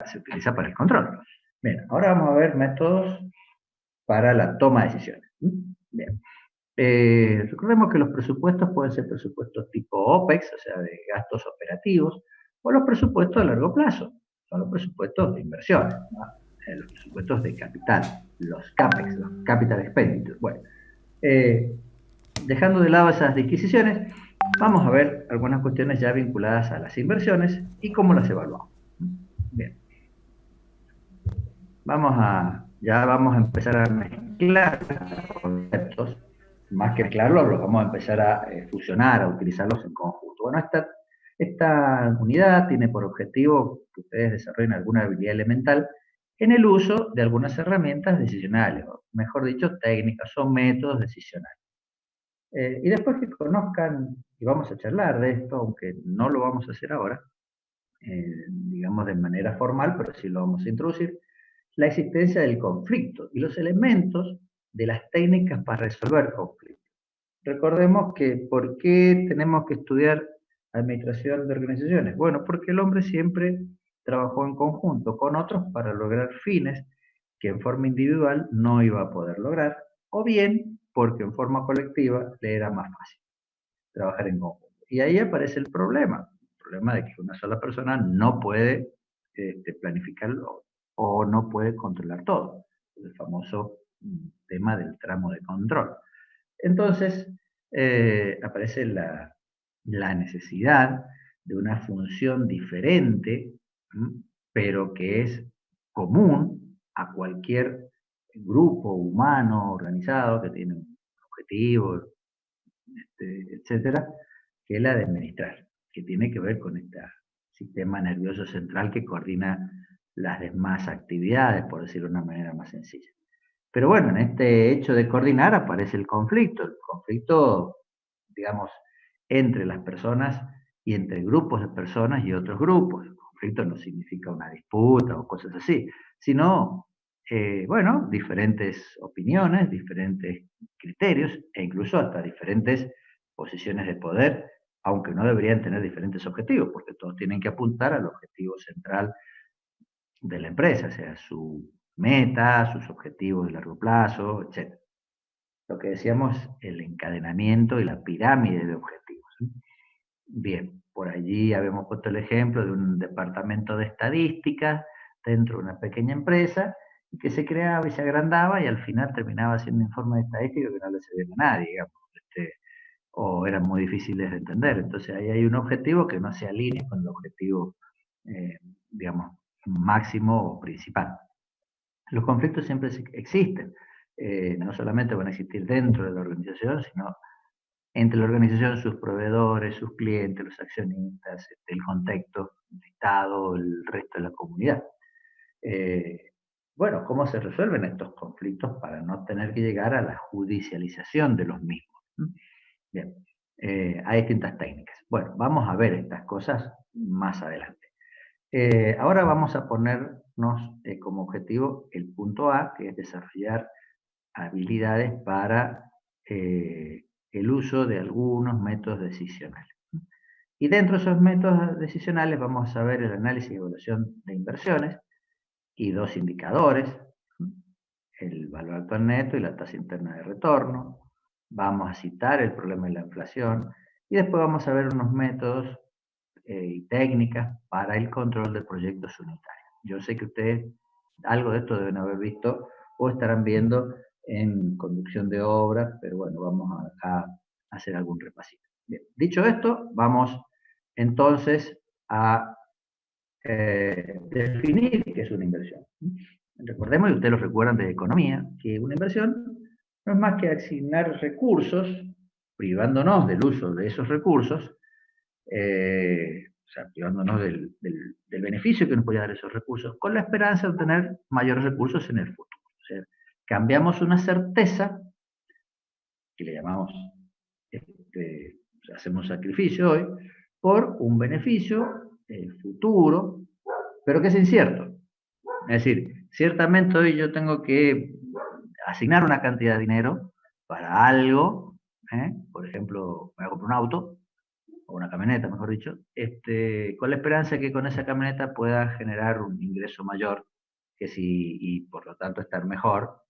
se utiliza para el control. Bien, ahora vamos a ver métodos para la toma de decisiones. Bien. Recordemos que los presupuestos pueden ser presupuestos tipo OPEX, o sea, de gastos operativos, o los presupuestos de largo plazo, son los presupuestos de inversiones, ¿no? Los presupuestos de capital, los CAPEX, los Capital Expenditures. Bueno, dejando de lado esas disquisiciones, vamos a ver algunas cuestiones ya vinculadas a las inversiones y cómo las evaluamos. Bien. Ya vamos a empezar a mezclar conceptos, más que mezclarlos, los vamos a empezar a fusionar, a utilizarlos en conjunto. Bueno, esta unidad tiene por objetivo que ustedes desarrollen alguna habilidad elemental en el uso de algunas herramientas decisionales, o mejor dicho, técnicas o métodos decisionales. Y después que conozcan, y vamos a charlar de esto, aunque no lo vamos a hacer ahora, digamos de manera formal, pero sí lo vamos a introducir, la existencia del conflicto y los elementos de las técnicas para resolver conflictos. Recordemos que ¿por qué tenemos que estudiar administración de organizaciones? Bueno, porque el hombre siempre trabajó en conjunto con otros para lograr fines que en forma individual no iba a poder lograr, o bien porque en forma colectiva le era más fácil trabajar en conjunto. Y ahí aparece el problema de que una sola persona no puede planificarlo o no puede controlar todo, el famoso tema del tramo de control. Entonces, aparece la necesidad de una función diferente, pero que es común a cualquier grupo humano organizado que tiene un objetivo, etcétera, que es la de administrar, que tiene que ver con este sistema nervioso central que coordina las demás actividades, por decirlo de una manera más sencilla. Pero bueno, en este hecho de coordinar aparece el conflicto, digamos, entre las personas y entre grupos de personas y otros grupos. El conflicto no significa una disputa o cosas así, sino, bueno, diferentes opiniones, diferentes criterios e incluso hasta diferentes posiciones de poder, aunque no deberían tener diferentes objetivos, porque todos tienen que apuntar al objetivo central de la empresa, o sea, su meta, sus objetivos de largo plazo, etc. Lo que decíamos, el encadenamiento y la pirámide de objetivos. Bien, por allí habíamos puesto el ejemplo de un departamento de estadística dentro de una pequeña empresa que se creaba y se agrandaba y al final terminaba siendo informe de estadística que no le servía a nadie, digamos, o eran muy difíciles de entender. Entonces ahí hay un objetivo que no se alinea con el objetivo, digamos, máximo o principal. Los conflictos siempre existen, no solamente van a existir dentro de la organización, sino entre la organización, sus proveedores, sus clientes, los accionistas, el contexto, el Estado, el resto de la comunidad. Bueno, ¿cómo se resuelven estos conflictos para no tener que llegar a la judicialización de los mismos? Bien, hay distintas técnicas. Bueno, vamos a ver estas cosas más adelante. Ahora vamos a ponernos como objetivo el punto A, que es desarrollar habilidades para el uso de algunos métodos decisionales. Y dentro de esos métodos decisionales vamos a ver el análisis y evaluación de inversiones y dos indicadores, el valor actual neto y la tasa interna de retorno. Vamos a citar el problema de la inflación y después vamos a ver unos métodos y técnicas para el control de proyectos unitarios. Yo sé que ustedes algo de esto deben haber visto o estarán viendo en conducción de obras, pero bueno, vamos a hacer algún repasito. Bien, dicho esto, vamos entonces a definir qué es una inversión. Recordemos, y ustedes lo recuerdan de economía, que una inversión no es más que asignar recursos, privándonos del uso de esos recursos, o sea, privándonos del beneficio que nos puede dar esos recursos, con la esperanza de obtener mayores recursos en el futuro. O sea, cambiamos una certeza, que le llamamos, hacemos sacrificio hoy, por un beneficio futuro, pero que es incierto. Es decir, ciertamente hoy yo tengo que asignar una cantidad de dinero para algo, por ejemplo, voy a comprar un auto, o una camioneta, mejor dicho, con la esperanza de que con esa camioneta pueda generar un ingreso mayor, que si, y por lo tanto estar mejor,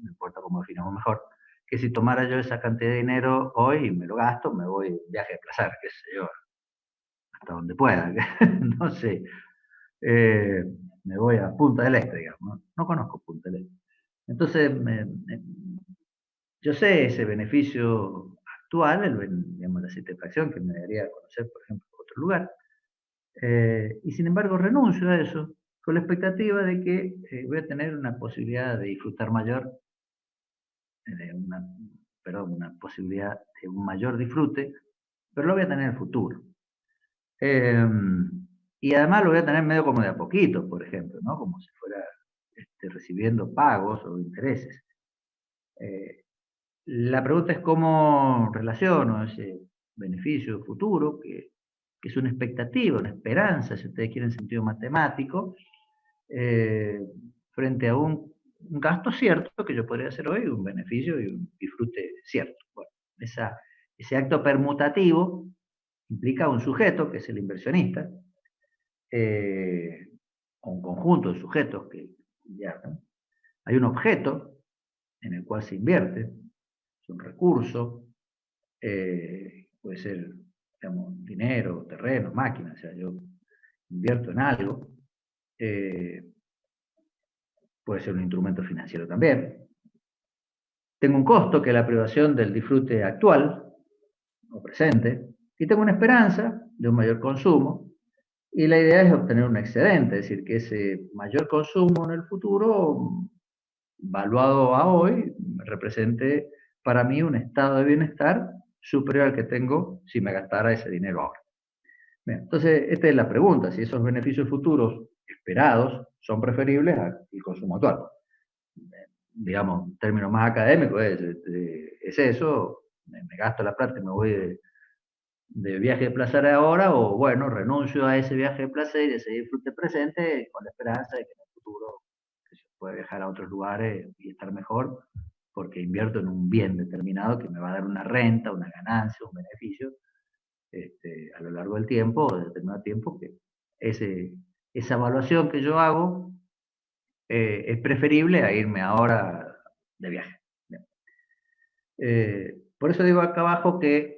no importa cómo definamos mejor, que si tomara yo esa cantidad de dinero hoy y me lo gasto, me voy de viaje de placer, qué sé yo, hasta donde pueda, no sé, eh, me voy a Punta del Este, digamos, no, no conozco Punta del Este. Entonces, yo sé ese beneficio actual, digamos, la satisfacción que me daría conocer, por ejemplo, otro lugar, y sin embargo renuncio a eso con la expectativa de que voy a tener una posibilidad de disfrutar mayor, una, perdón, una posibilidad de un mayor disfrute, pero lo voy a tener en el futuro. Eh, y además lo voy a tener medio como de a poquito, por ejemplo, ¿no? Como si fuera recibiendo pagos o intereses. Eh, la pregunta es cómo relaciono ese beneficio futuro, que es una expectativa, una esperanza, si ustedes quieren en sentido matemático, eh, frente a un gasto cierto que yo podría hacer hoy, un beneficio y un disfrute cierto. Bueno, ese acto permutativo implica un sujeto, que es el inversionista, o un conjunto de sujetos que invierten. Hay un objeto en el cual se invierte, es un recurso, puede ser, digamos, dinero, terreno, máquina, o sea, yo invierto en algo, eh, puede ser un instrumento financiero también. Tengo un costo que es la privación del disfrute actual o presente, y tengo una esperanza de un mayor consumo, y la idea es obtener un excedente, es decir, que ese mayor consumo en el futuro, valuado a hoy, represente para mí un estado de bienestar superior al que tengo si me gastara ese dinero ahora. Bien, entonces, esta es la pregunta, si esos beneficios futuros esperados son preferibles al consumo actual. Digamos, en términos más académicos, es eso, me gasto la plata y me voy de viaje de placer ahora, o bueno, renuncio a ese viaje de placer y ese disfrute presente con la esperanza de que en el futuro que se pueda viajar a otros lugares y estar mejor, porque invierto en un bien determinado que me va a dar una renta, una ganancia, un beneficio, a lo largo del tiempo, o de determinado tiempo, que esa evaluación que yo hago es preferible a irme ahora de viaje. Por eso digo acá abajo que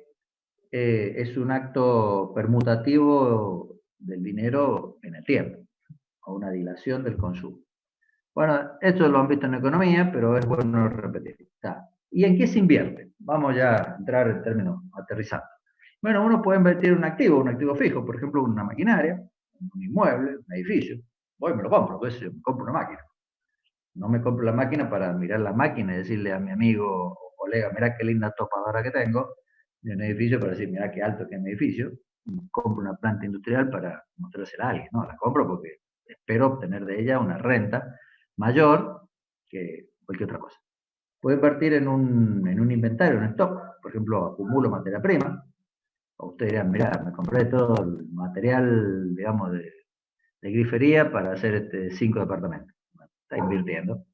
es un acto permutativo del dinero en el tiempo, o una dilación del consumo. Bueno, esto lo han visto en economía, pero es bueno repetir. ¿Y en qué se invierte? Vamos ya a entrar en términos aterrizados. Bueno, uno puede invertir en un activo fijo, por ejemplo, una maquinaria, un inmueble, un edificio. Voy y me lo compro, pues yo me compro una máquina. No me compro la máquina para mirar la máquina y decirle a mi amigo o colega, mira qué linda topadora que tengo, de un edificio para decir, mira qué alto que es mi edificio. Y compro una planta industrial para mostrársela a alguien. No, la compro porque espero obtener de ella una renta mayor que cualquier otra cosa. Puede invertir en un inventario, en un stock. Por ejemplo, acumulo materia prima. O ustedes dirán, mira, me compré todo el material, digamos, de grifería para hacer 5 departamentos. Bueno, está invirtiendo.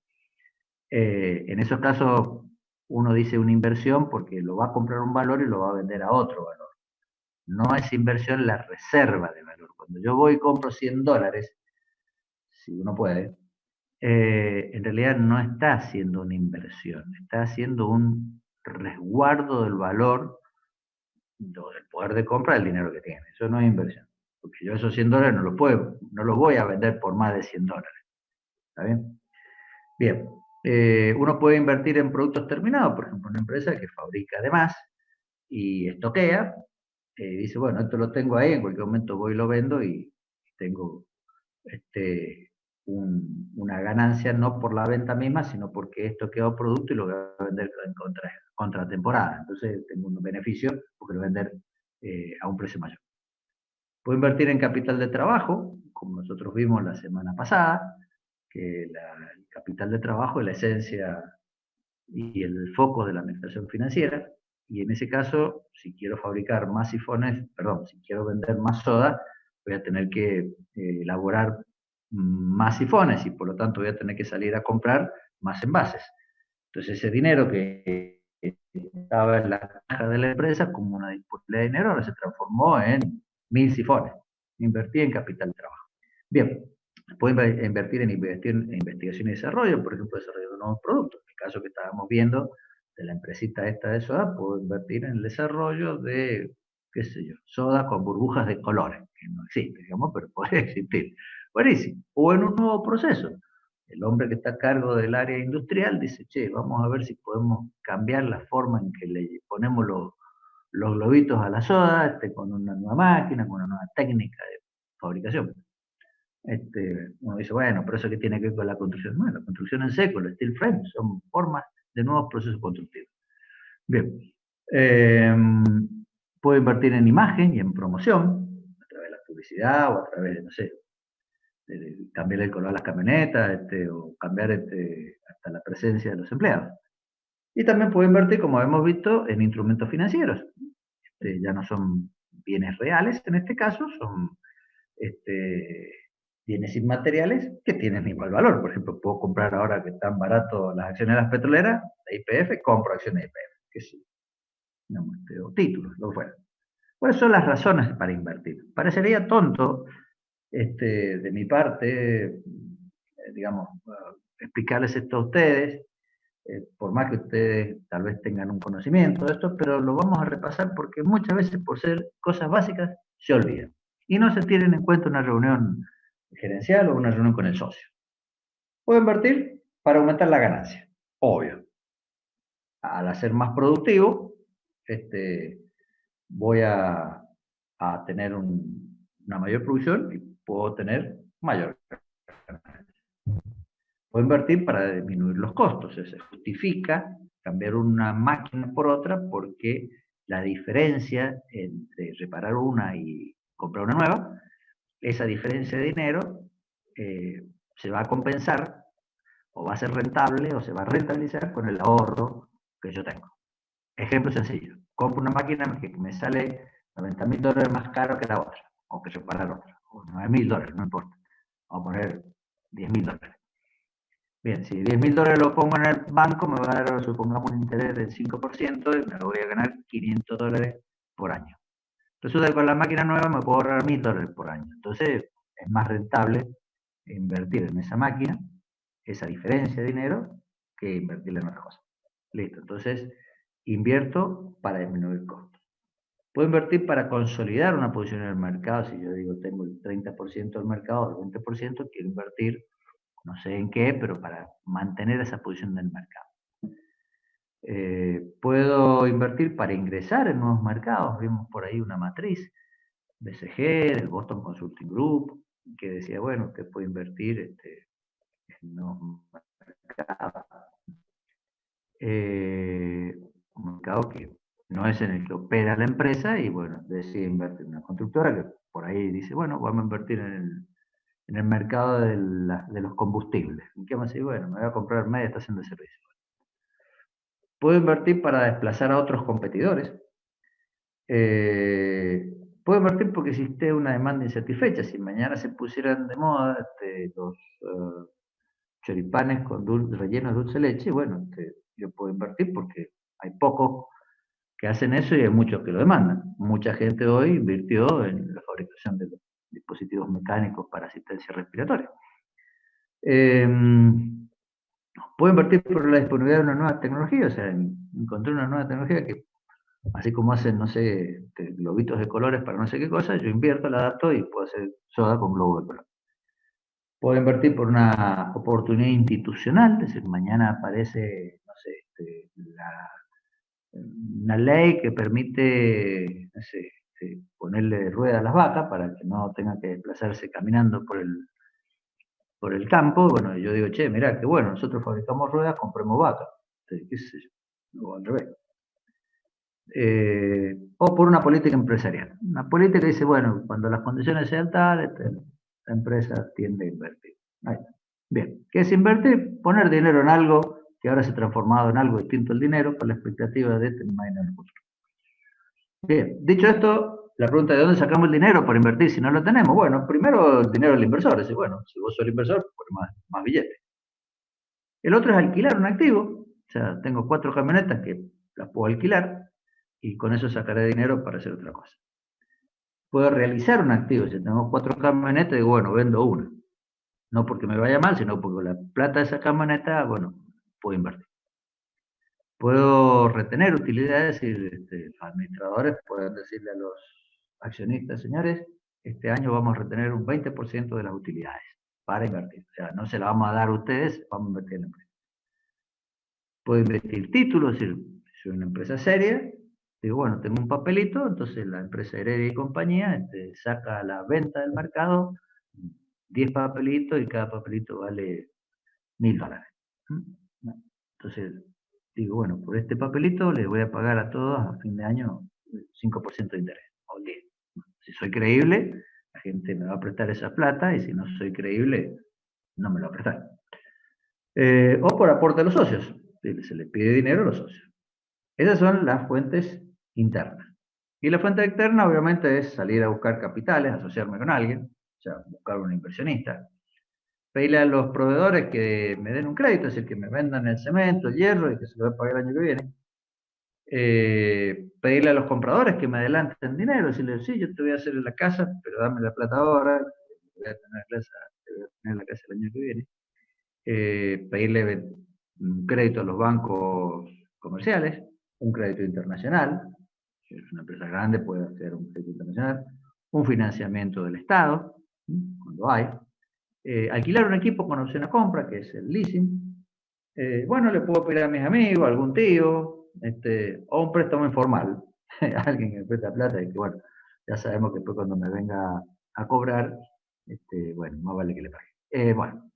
En esos casos, uno dice una inversión porque lo va a comprar un valor y lo va a vender a otro valor. No es inversión la reserva de valor. Cuando yo voy y compro $100, si uno puede, en realidad no está haciendo una inversión, está haciendo un resguardo del valor, del poder de compra del dinero que tiene. Eso no es inversión. Porque yo esos $100 no los voy a vender por más de $100. ¿Está bien? Bien. Uno puede invertir en productos terminados, por ejemplo, una empresa que fabrica de más y estoquea, dice, bueno, esto lo tengo ahí, en cualquier momento voy y lo vendo y tengo una ganancia no por la venta misma, sino porque he estoqueado producto y lo voy a vender en contratemporada. Entonces tengo un beneficio porque lo voy a vender a un precio mayor. Puedo invertir en capital de trabajo, como nosotros vimos la semana pasada, que el capital de trabajo es la esencia y el foco de la administración financiera, y en ese caso, si quiero fabricar más sifones, perdón, si quiero vender más soda, voy a tener que elaborar más sifones y por lo tanto voy a tener que salir a comprar más envases. Entonces ese dinero que estaba en la caja de la empresa como una disponibilidad de dinero, ahora se transformó en 1000 sifones. Invertí en capital de trabajo. Bien, puedo invertir en investigación y desarrollo, por ejemplo, desarrollo de nuevos productos. En el caso que estábamos viendo de la empresita esta de soda, puedo invertir en el desarrollo de, qué sé yo, soda con burbujas de colores, que no existe, digamos, pero puede existir. Buenísimo. O en un nuevo proceso. El hombre que está a cargo del área industrial dice, che, vamos a ver si podemos cambiar la forma en que le ponemos los globitos a la soda, con una nueva máquina, con una nueva técnica de fabricación. Uno dice, bueno, pero eso que tiene que ver con la construcción. Bueno, la construcción en seco, el steel frame, son formas de nuevos procesos constructivos. Bien. Eh, Puedo invertir en imagen y en promoción, a través de la publicidad o a través de, no sé, de cambiar el color de las camionetas, o cambiar hasta la presencia de los empleados. Y también puedo invertir, como hemos visto, en instrumentos financieros. Ya no son bienes reales, en este caso, son bienes inmateriales que tienen igual valor. Por ejemplo, puedo comprar ahora que están baratos las acciones de las petroleras, de YPF, compro acciones de YPF, que sí, no, o títulos, lo que fuera. ¿Cuáles son las razones para invertir? Parecería tonto de mi parte, digamos, explicarles esto a ustedes, por más que ustedes tal vez tengan un conocimiento de esto, pero lo vamos a repasar porque muchas veces por ser cosas básicas se olvidan y no se tienen en cuenta una reunión gerencial o una reunión con el socio. Puedo invertir para aumentar la ganancia, obvio. Al hacer más productivo, voy a tener una mayor producción y puedo tener mayor ganancia. Puedo invertir para disminuir los costos. Se justifica cambiar una máquina por otra porque la diferencia entre reparar una y comprar una nueva, esa diferencia de dinero se va a compensar o va a ser rentable o se va a rentabilizar con el ahorro que yo tengo. Ejemplo sencillo. Compro una máquina que me sale $90.000 más caro que la otra, o que reparar otra, o $9.000, no importa. Vamos a poner $10.000. Bien, si $10.000 lo pongo en el banco, me va a dar, supongamos, un interés del 5% y me voy a ganar $500 por año. Resulta que con la máquina nueva me puedo ahorrar $1.000 por año. Entonces, es más rentable invertir en esa máquina, esa diferencia de dinero, que invertirla en otra cosa. Listo. Entonces, invierto para disminuir costos. Puedo invertir para consolidar una posición en el mercado. Si yo digo tengo el 30% del mercado, el 20%, quiero invertir, no sé en qué, pero para mantener esa posición del mercado. Puedo invertir para ingresar en nuevos mercados. Vimos por ahí una matriz BCG, del Boston Consulting Group, que decía, bueno, usted puede invertir en nuevos mercados. Un mercado que no es en el que opera la empresa y, bueno, decide invertir en una constructora que por ahí dice, bueno, vamos a invertir en el mercado de los combustibles. ¿Y qué vamos a decir? Bueno, me voy a comprar media estación de servicio. Puedo invertir para desplazar a otros competidores. Puedo invertir porque existe una demanda insatisfecha. Si mañana se pusieran de moda los choripanes con rellenos de dulce de leche, bueno, yo puedo invertir porque hay pocos que hacen eso y hay muchos que lo demandan. Mucha gente hoy invirtió en la fabricación de los dispositivos mecánicos para asistencia respiratoria. Puedo invertir por la disponibilidad de una nueva tecnología, o sea, encontré una nueva tecnología que, así como hacen, no sé, globitos de colores para no sé qué cosa, yo invierto, la adapto y puedo hacer soda con globo de color. Puedo invertir por una oportunidad institucional, es decir, mañana aparece, no sé, una ley que permite, no sé, ponerle rueda a las vacas para que no tengan que desplazarse caminando por el campo. Bueno, yo digo, che, mirá, qué bueno, nosotros fabricamos ruedas, compremos vacas. ¿Qué sé yo? O al revés. O por una política empresarial. Una política que dice, bueno, cuando las condiciones sean tales, la empresa tiende a invertir. Ahí está. Bien, ¿qué es invertir? Poner dinero en algo que ahora se ha transformado en algo distinto al dinero con la expectativa de tener más dinero en el futuro. Bien, dicho esto, la pregunta de dónde sacamos el dinero para invertir si no lo tenemos. Bueno, primero el dinero del inversor. Es decir, bueno, si vos sos el inversor, pon más billetes. El otro es alquilar un activo. O sea, tengo 4 camionetas que las puedo alquilar y con eso sacaré dinero para hacer otra cosa. Puedo realizar un activo, si tengo 4 camionetas, digo, bueno, vendo una. No porque me vaya mal, sino porque la plata de esa camioneta, bueno, puedo invertir. Puedo retener utilidades y los administradores pueden decirle a los accionistas, señores, este año vamos a retener un 20% de las utilidades para invertir. O sea, no se la vamos a dar a ustedes, vamos a invertir en la empresa. Puedo invertir títulos, es decir, si soy una empresa seria, digo, bueno, tengo un papelito, entonces la empresa Heredia y compañía saca a la venta del mercado 10 papelitos y cada papelito vale $1000. Entonces, digo, bueno, por este papelito les voy a pagar a todos a fin de año 5% de interés, o 10. Si soy creíble, la gente me va a prestar esa plata, y si no soy creíble, no me lo va a prestar. O por aporte a los socios, se les pide dinero a los socios. Esas son las fuentes internas. Y la fuente externa, obviamente, es salir a buscar capitales, asociarme con alguien, o sea, buscar un inversionista. Pedirle a los proveedores que me den un crédito, es decir, que me vendan el cemento, el hierro y que se lo voy a pagar el año que viene. Pedirle a los compradores que me adelanten dinero, decirle, sí, yo te voy a hacer la casa, pero dame la plata ahora, voy a tener la casa el año que viene. Pedirle un crédito a los bancos comerciales, un crédito internacional, si es una empresa grande puede hacer un crédito internacional, un financiamiento del Estado, cuando hay. Alquilar un equipo con opción a compra, que es el leasing. Bueno, le puedo pedir a mis amigos, a algún tío, o un préstamo informal, alguien que me presta plata y que, bueno, ya sabemos que después cuando me venga a cobrar, bueno, más vale que le pague. Bueno,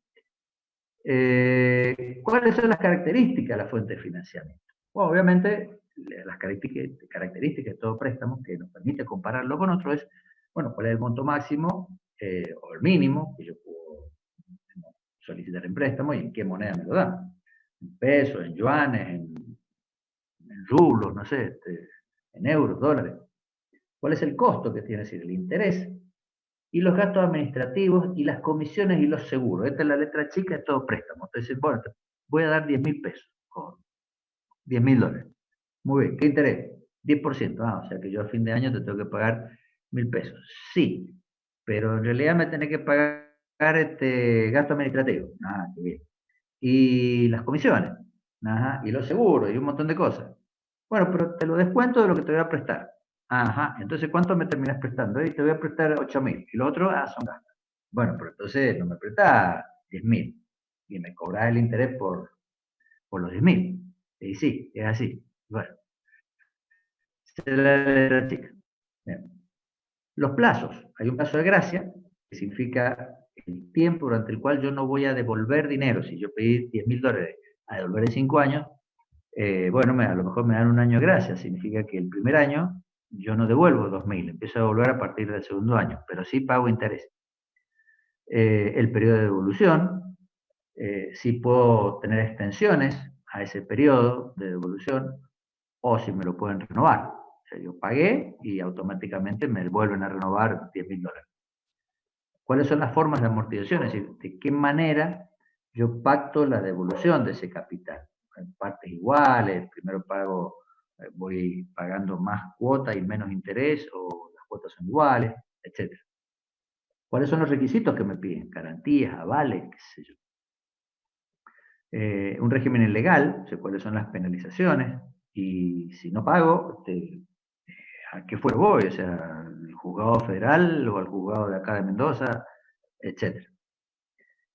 ¿cuáles son las características de la fuente de financiamiento? Bueno, obviamente, las características de todo préstamo que nos permite compararlo con otro es, bueno, cuál es el monto máximo o el mínimo que yo puedo solicitar en préstamo y en qué moneda me lo dan. En pesos, en yuanes, en rublos, no sé, en euros, dólares. ¿Cuál es el costo que tiene? Es decir, el interés y los gastos administrativos y las comisiones y los seguros. Esta es la letra chica de todo préstamo. Entonces, bueno, te voy a dar 10.000 pesos, o $10.000. Muy bien, ¿qué interés? 10%. O sea que yo a fin de año te tengo que pagar 1.000 pesos. Sí, pero en realidad me tenés que pagar gasto administrativo. Qué bien. Y las comisiones, y los seguros, y un montón de cosas. Bueno, pero te lo descuento de lo que te voy a prestar. Entonces, ¿cuánto me terminas prestando? Te voy a prestar 8.000. Y lo otro, son gastos. Bueno, pero entonces no me prestás 10.000. Y me cobras el interés por los 10.000. Y sí, es así. Bueno, esa es la letra chica. Bien. Los plazos. Hay un plazo de gracia, que significa el tiempo durante el cual yo no voy a devolver dinero. Si yo pedí $10.000 a devolver en 5 años, bueno, a lo mejor me dan un año de gracia. Significa que el primer año yo no devuelvo 2.000, empiezo a devolver a partir del segundo año, pero sí pago interés. El periodo de devolución, sí puedo tener extensiones a ese periodo de devolución, o si me lo pueden renovar. O sea, yo pagué y automáticamente me vuelven a renovar $10.000. ¿Cuáles son las formas de amortización? Es decir, de qué manera yo pacto la devolución de ese capital. En partes iguales, primero voy pagando más cuota y menos interés, o las cuotas son iguales, etc. ¿Cuáles son los requisitos que me piden? Garantías, avales, qué sé yo. Un régimen ilegal, o sea, cuáles son las penalizaciones, y si no pago, ¿a qué fuero voy? O sea, al juzgado federal o al juzgado de acá de Mendoza, etc.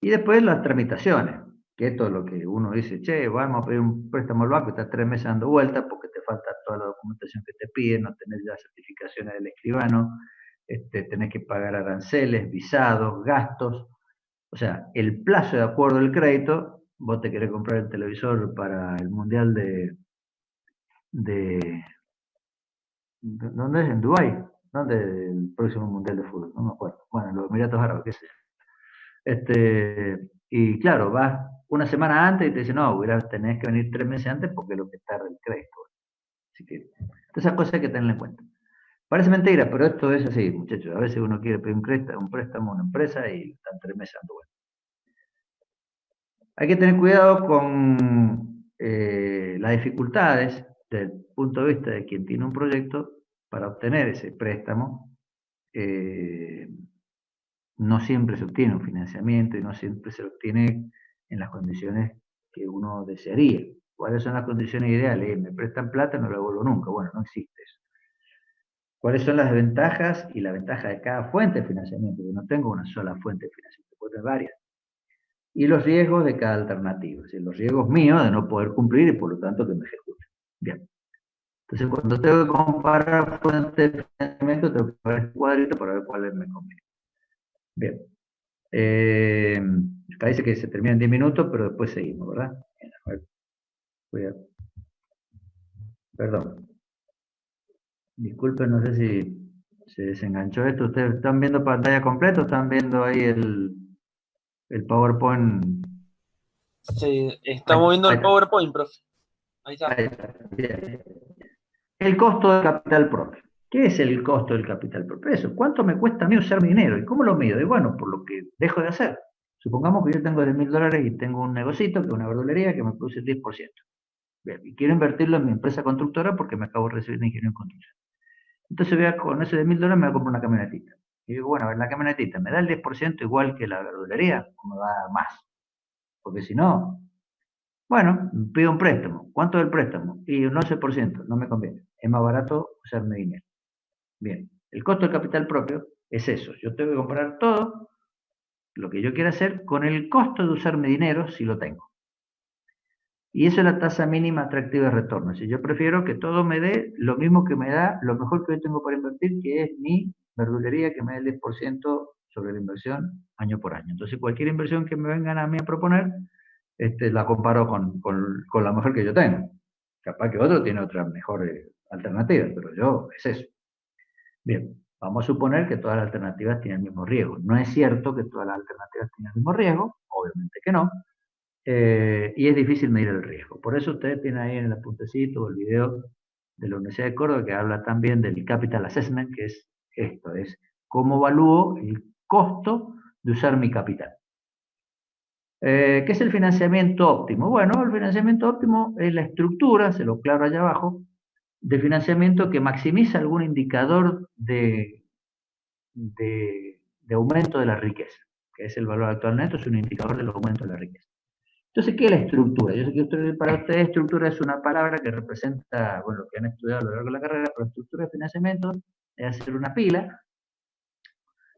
Y después las tramitaciones, que esto es lo que uno dice, che, vamos a pedir un préstamo al banco y estás 3 meses dando vueltas porque te falta toda la documentación que te piden, no tenés las certificaciones del escribano, tenés que pagar aranceles, visados, gastos. O sea, el plazo de acuerdo del crédito, vos te querés comprar el televisor para el mundial de ¿dónde es? ¿En Dubái? ¿Dónde el próximo mundial de fútbol? No me acuerdo. Bueno, en los Emiratos Árabes, qué sé yo. Y claro, vas una semana antes y te dicen, no, tenés que venir 3 meses antes porque es lo que tarda el crédito. Así que, esas cosas hay que tenerlas en cuenta. Parece mentira, pero esto es así, muchachos. A veces uno quiere pedir un préstamo a una empresa y están 3 meses dando vueltas. Hay que tener cuidado con las dificultades desde el punto de vista de quien tiene un proyecto, para obtener ese préstamo, no siempre se obtiene un financiamiento y no siempre se obtiene en las condiciones que uno desearía. ¿Cuáles son las condiciones ideales? Me prestan plata, no lo devuelvo nunca. Bueno, no existe eso. ¿Cuáles son las ventajas y la ventaja de cada fuente de financiamiento? Yo no tengo una sola fuente de financiamiento, puedo tener varias. Y los riesgos de cada alternativa, es decir, los riesgos míos de no poder cumplir y por lo tanto que me ejecuten. Bien. Entonces, cuando tengo que comparar fuentes de financiamiento, tengo que ver el cuadrito para ver cuáles me convienen. Bien. Parece que se termina en 10 minutos, pero después seguimos, ¿verdad? A ver, perdón. Disculpen, no sé si se desenganchó esto. ¿Ustedes están viendo pantalla completa o están viendo ahí el PowerPoint? Estamos viendo Ahí el está. PowerPoint, profe. Ahí está. Ahí está. Bien. El costo del capital propio. ¿Qué es el costo del capital propio? Eso, ¿cuánto me cuesta a mí usar mi dinero? ¿Y cómo lo mido? Y bueno, por lo que dejo de hacer. Supongamos que yo tengo $10.000 y tengo un negocito, que es una verdulería, que me produce el 10%. Bien, y quiero invertirlo en mi empresa constructora porque me acabo de recibir de ingeniero en construcción. Entonces voy con ese $10.000 me voy a comprar una camionetita. Y digo, bueno, a ver, la camionetita, ¿me da el 10% igual que la verdulería o me va más? Porque si no, bueno, pido un préstamo. ¿Cuánto es el préstamo? Y un 11%, no me conviene. Es más barato usarme dinero. Bien, el costo del capital propio es eso. Yo tengo que comprar todo lo que yo quiera hacer con el costo de usar mi dinero si lo tengo. Y eso es la tasa mínima atractiva de retorno. Si yo prefiero que todo me dé lo mismo que me da, lo mejor que yo tengo para invertir, que es mi verdulería, que me dé el 10% sobre la inversión año por año. Entonces, cualquier inversión que me vengan a mí a proponer, la comparo con la mejor que yo tengo. Capaz que otro tiene otras mejores alternativas, pero yo es eso. Bien, vamos a suponer que todas las alternativas tienen el mismo riesgo. No es cierto que todas las alternativas tienen el mismo riesgo, obviamente que no, y es difícil medir el riesgo. Por eso ustedes tienen ahí en el apuntecito el video de la Universidad de Córdoba que habla también del Capital Assessment, que es esto, es cómo evalúo el costo de usar mi capital. ¿Qué es el financiamiento óptimo? Bueno, el financiamiento óptimo es la estructura, se lo aclaro allá abajo, de financiamiento que maximiza algún indicador de aumento de la riqueza, que es el valor actual neto, es un indicador del aumento de la riqueza. Entonces, ¿qué es la estructura? Yo sé que para ustedes estructura es una palabra que representa, bueno, lo que han estudiado a lo largo de la carrera, pero estructura de financiamiento es hacer una pila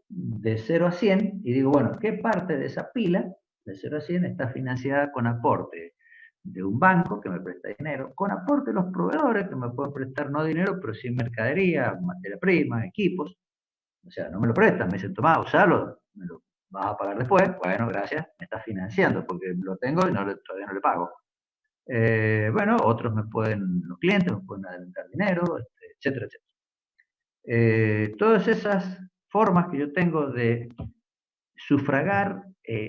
de 0 a 100 y digo, bueno, ¿qué parte de esa pila de 0 a 100 está financiada con aporte de un banco que me presta dinero, con aporte de los proveedores que me pueden prestar no dinero, pero sí mercadería, materia prima, equipos? O sea, no me lo prestan, me dicen, tomá, usalo, me lo vas a pagar después. Bueno, gracias, me estás financiando porque lo tengo y todavía no le pago. Bueno, otros los clientes me pueden adelantar dinero, etcétera, etcétera. Todas esas formas que yo tengo de sufragar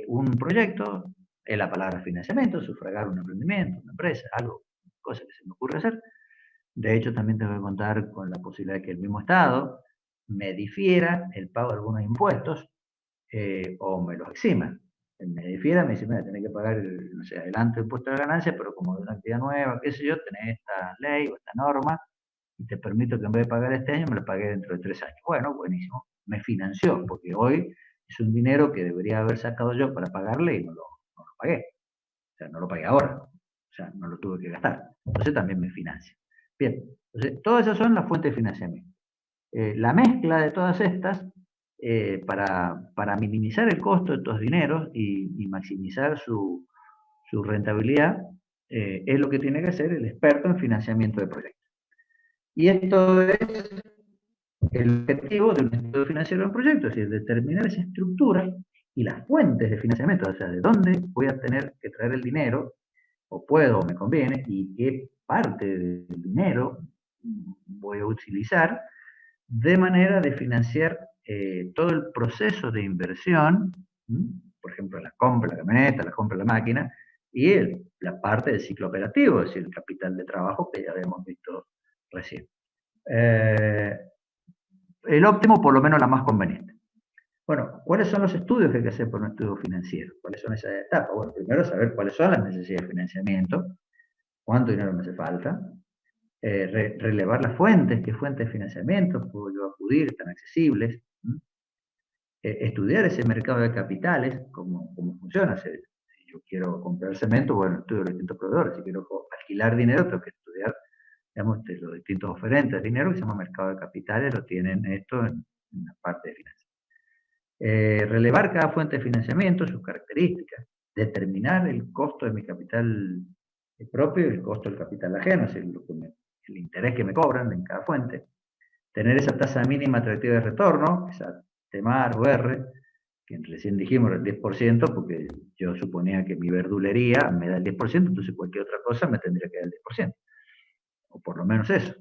un proyecto, es la palabra financiamiento, sufragar un emprendimiento, una empresa, algo, cosa que se me ocurre hacer. De hecho, también tengo que contar con la posibilidad de que el mismo Estado me difiera el pago de algunos impuestos o me los exima. Me difiera, me dice, mira, tenés que pagar, no sé, adelanto el impuesto de ganancia, pero como de una actividad nueva, qué sé yo, tenés esta ley o esta norma y te permito que en vez de pagar este año, me lo pagué dentro de 3 años. Bueno, buenísimo. Me financió, porque hoy es un dinero que debería haber sacado yo para pagarle y no lo pagué. O sea, no lo pagué ahora. O sea, no lo tuve que gastar. Entonces también me financia. Bien, entonces todas esas son las fuentes de financiamiento. La mezcla de todas estas, para minimizar el costo de estos dineros y maximizar su rentabilidad, es lo que tiene que hacer el experto en financiamiento de proyectos. Y esto es el objetivo de un estudio financiero de un proyecto, es decir, determinar esa estructura y las fuentes de financiamiento, o sea, de dónde voy a tener que traer el dinero, o puedo, o me conviene, y qué parte del dinero voy a utilizar de manera de financiar todo el proceso de inversión, por ejemplo, la compra de la camioneta, la compra de la máquina, y la parte del ciclo operativo, es decir, el capital de trabajo que ya habíamos visto recién. El óptimo, por lo menos la más conveniente. Bueno, ¿cuáles son los estudios que hay que hacer por un estudio financiero? ¿Cuáles son esas etapas? Bueno, primero saber cuáles son las necesidades de financiamiento, cuánto dinero me hace falta, relevar las fuentes, qué fuentes de financiamiento puedo yo acudir, están accesibles, estudiar ese mercado de capitales, cómo funciona. Si yo quiero comprar cemento, bueno, estudio los distintos proveedores. Si quiero alquilar dinero, tengo que estudiar, digamos, los distintos oferentes de dinero, que se llama mercado de capitales, lo tienen esto en la parte de finanzas. Relevar cada fuente de financiamiento, sus características, determinar el costo de mi capital propio y el costo del capital ajeno, es decir, el interés que me cobran en cada fuente, tener esa tasa mínima atractiva de retorno, esa TEMAR o R, que recién dijimos el 10%, porque yo suponía que mi verdulería me da el 10%, entonces cualquier otra cosa me tendría que dar el 10%, o por lo menos eso.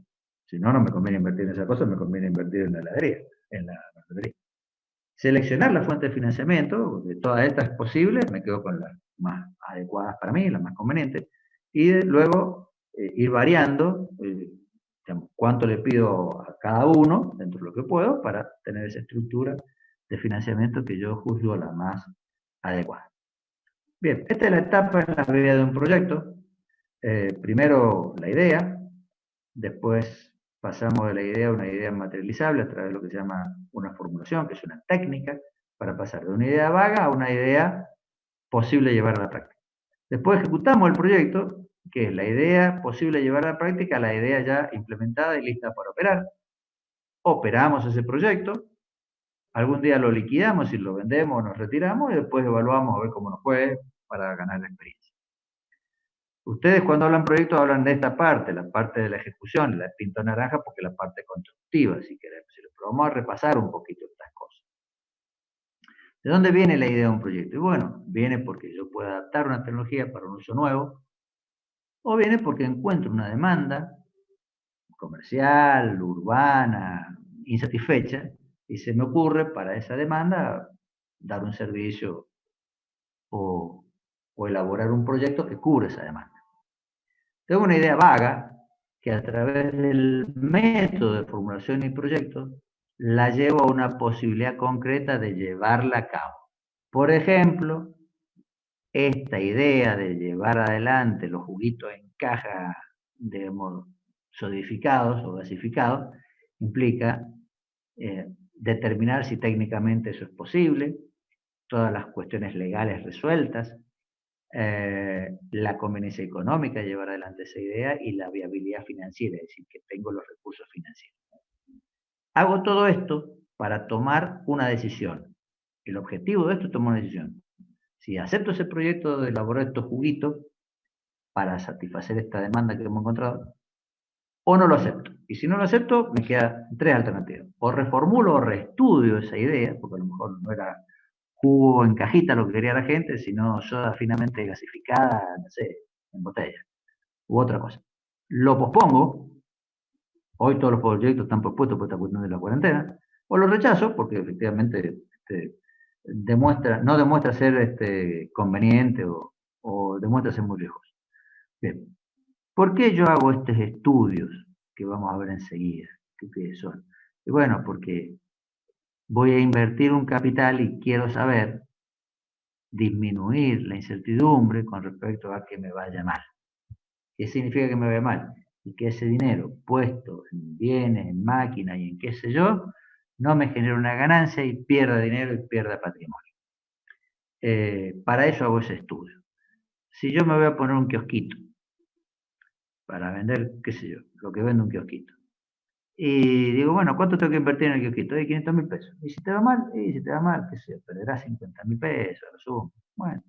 Si no, no me conviene invertir en esa cosa, me conviene invertir en la heladería, en la verdulería. Seleccionar la fuente de financiamiento, de todas estas posibles, me quedo con las más adecuadas para mí, las más convenientes, y luego ir variando, digamos, cuánto le pido a cada uno, dentro de lo que puedo, para tener esa estructura de financiamiento que yo juzgo la más adecuada. Bien, esta es la etapa en la vida de un proyecto. Primero la idea, después pasamos de la idea a una idea materializable a través de lo que se llama una formulación, que es una técnica, para pasar de una idea vaga a una idea posible de llevar a la práctica. Después ejecutamos el proyecto, que es la idea posible de llevar a la práctica, la idea ya implementada y lista para operar. Operamos ese proyecto, algún día lo liquidamos y lo vendemos o nos retiramos y después evaluamos a ver cómo nos fue para ganar la experiencia. Ustedes cuando hablan proyectos hablan de esta parte, la parte de la ejecución, la pinto naranja porque es la parte constructiva, si queremos. Pero vamos a repasar un poquito estas cosas. ¿De dónde viene la idea de un proyecto? Y bueno, viene porque yo puedo adaptar una tecnología para un uso nuevo, o viene porque encuentro una demanda comercial, urbana, insatisfecha, y se me ocurre para esa demanda dar un servicio o elaborar un proyecto que cubra esa demanda. Tengo una idea vaga que a través del método de formulación y proyecto la llevo a una posibilidad concreta de llevarla a cabo. Por ejemplo, esta idea de llevar adelante los juguitos en caja, digamos, solidificados o gasificados, implica determinar si técnicamente eso es posible, todas las cuestiones legales resueltas, la conveniencia económica de llevar adelante esa idea y la viabilidad financiera, es decir, que tengo los recursos financieros. Hago todo esto para tomar una decisión. El objetivo de esto es tomar una decisión. Si acepto ese proyecto de elaborar estos juguitos para satisfacer esta demanda que hemos encontrado, o no lo acepto. Y si no lo acepto, me quedan tres alternativas. O reformulo o reestudio esa idea, porque a lo mejor no era jugo en cajita lo que quería la gente, sino soda finamente gasificada, no sé, en botella, u otra cosa. Lo pospongo, hoy todos los proyectos están pospuestos por esta cuestión de la cuarentena, o lo rechazo porque efectivamente no demuestra ser conveniente o demuestra ser muy riesgoso. Bien, ¿por qué yo hago estos estudios que vamos a ver enseguida? ¿Qué son? Y bueno, porque voy a invertir un capital y quiero saber disminuir la incertidumbre con respecto a que me vaya mal. ¿Qué significa que me vaya mal? Y que ese dinero puesto en bienes, en máquinas y en qué sé yo, no me genere una ganancia y pierda dinero y pierda patrimonio. Para eso hago ese estudio. Si yo me voy a poner un kiosquito para vender, qué sé yo, lo que vende un kiosquito, y digo, bueno, ¿cuánto tengo que invertir en el kiosquito? 500.000 pesos. ¿Y si te va mal? Y si te va mal, qué sé yo, perderás 50.000 pesos, lo sumo. Bueno,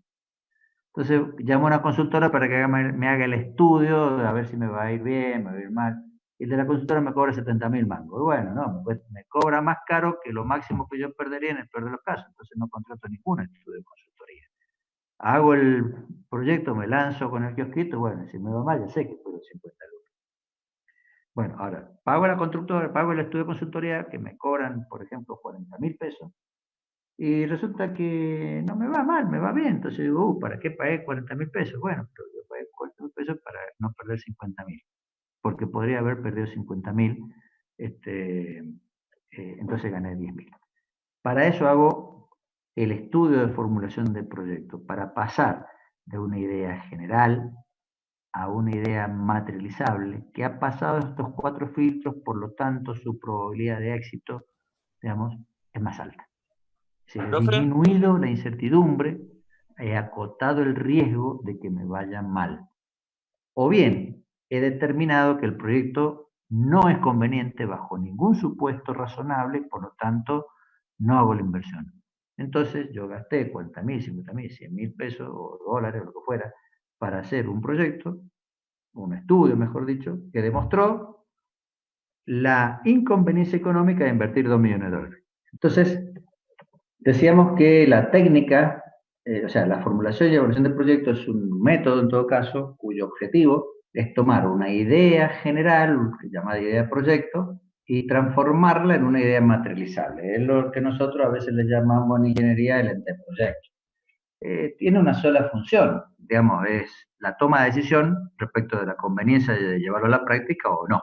entonces llamo a una consultora para que me haga el estudio, a ver si me va a ir bien, me va a ir mal. Y el de la consultora me cobra 70.000 mangos. Y bueno, no, me cobra más caro que lo máximo que yo perdería en el peor de los casos. Entonces no contrato ningún estudio de consultoría. Hago el proyecto, me lanzo con el kiosquito, bueno, si me va mal, ya sé que puedo 50 lucas. Bueno, ahora, pago a la constructora, pago el estudio de consultoría, que me cobran, por ejemplo, 40.000 pesos, y resulta que no me va mal, me va bien. Entonces digo, ¿para qué pagué 40.000 pesos? Bueno, pero yo pagué 40.000 pesos para no perder 50.000, porque podría haber perdido 50.000, entonces gané 10.000. Para eso hago el estudio de formulación del proyecto, para pasar de una idea general a una idea materializable, que ha pasado estos 4 filtros, por lo tanto su probabilidad de éxito, digamos, es más alta. Se ha Profe, disminuido la incertidumbre, he acotado el riesgo de que me vaya mal. O bien, he determinado que el proyecto no es conveniente bajo ningún supuesto razonable, por lo tanto, no hago la inversión. Entonces, yo gasté 40.000, 50.000, 100.000 pesos o dólares o lo que fuera para hacer un proyecto, un estudio, mejor dicho, que demostró la inconveniencia económica de invertir 2 millones de dólares. Entonces, decíamos que la técnica, o sea, la formulación y evaluación del proyecto es un método, en todo caso, cuyo objetivo es tomar una idea general, llamada idea de proyecto, y transformarla en una idea materializable. Es lo que nosotros a veces le llamamos en ingeniería el anteproyecto. Tiene una sola función, digamos, es la toma de decisión respecto de la conveniencia de llevarlo a la práctica o no.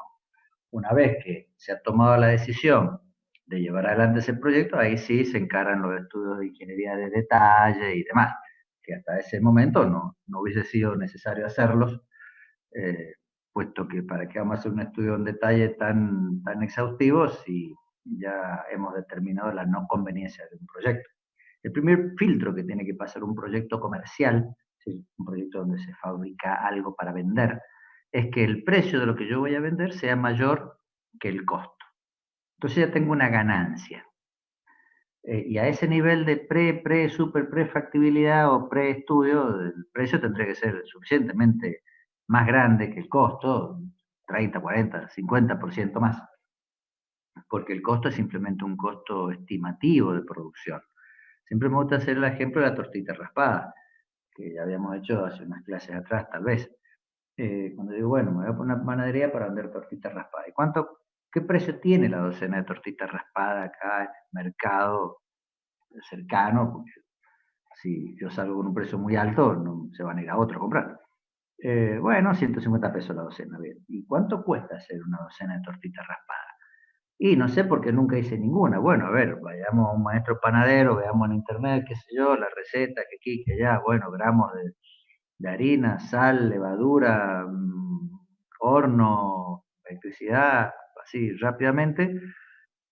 Una vez que se ha tomado la decisión de llevar adelante ese proyecto, ahí sí se encaran los estudios de ingeniería de detalle y demás, que hasta ese momento no hubiese sido necesario hacerlos, eh, puesto que para qué vamos a hacer un estudio en detalle tan exhaustivo si ya hemos determinado la no conveniencia de un proyecto. El primer filtro que tiene que pasar un proyecto comercial, ¿sí? Un proyecto donde se fabrica algo para vender, es que el precio de lo que yo voy a vender sea mayor que el costo. Entonces ya tengo una ganancia. Y a ese nivel de super factibilidad o pre-estudio, el precio tendría que ser suficientemente más grande que el costo, 30, 40, 50% más, porque el costo es simplemente un costo estimativo de producción. Siempre me gusta hacer el ejemplo de la tortita raspada, que ya habíamos hecho hace unas clases atrás, tal vez. Cuando digo, bueno, me voy a poner una panadería para vender tortitas raspadas. ¿Y qué precio tiene la docena de tortitas raspadas acá en el mercado cercano? Porque si yo salgo con un precio muy alto, no se van a ir a otro a comprar. Bueno, 150 pesos la docena, bien. ¿Y cuánto cuesta hacer una docena de tortitas raspadas? Y no sé por qué nunca hice ninguna. Bueno, a ver, vayamos a un maestro panadero, veamos en internet, qué sé yo, la receta, que aquí, que allá, bueno, gramos de harina, sal, levadura, horno, electricidad, así rápidamente,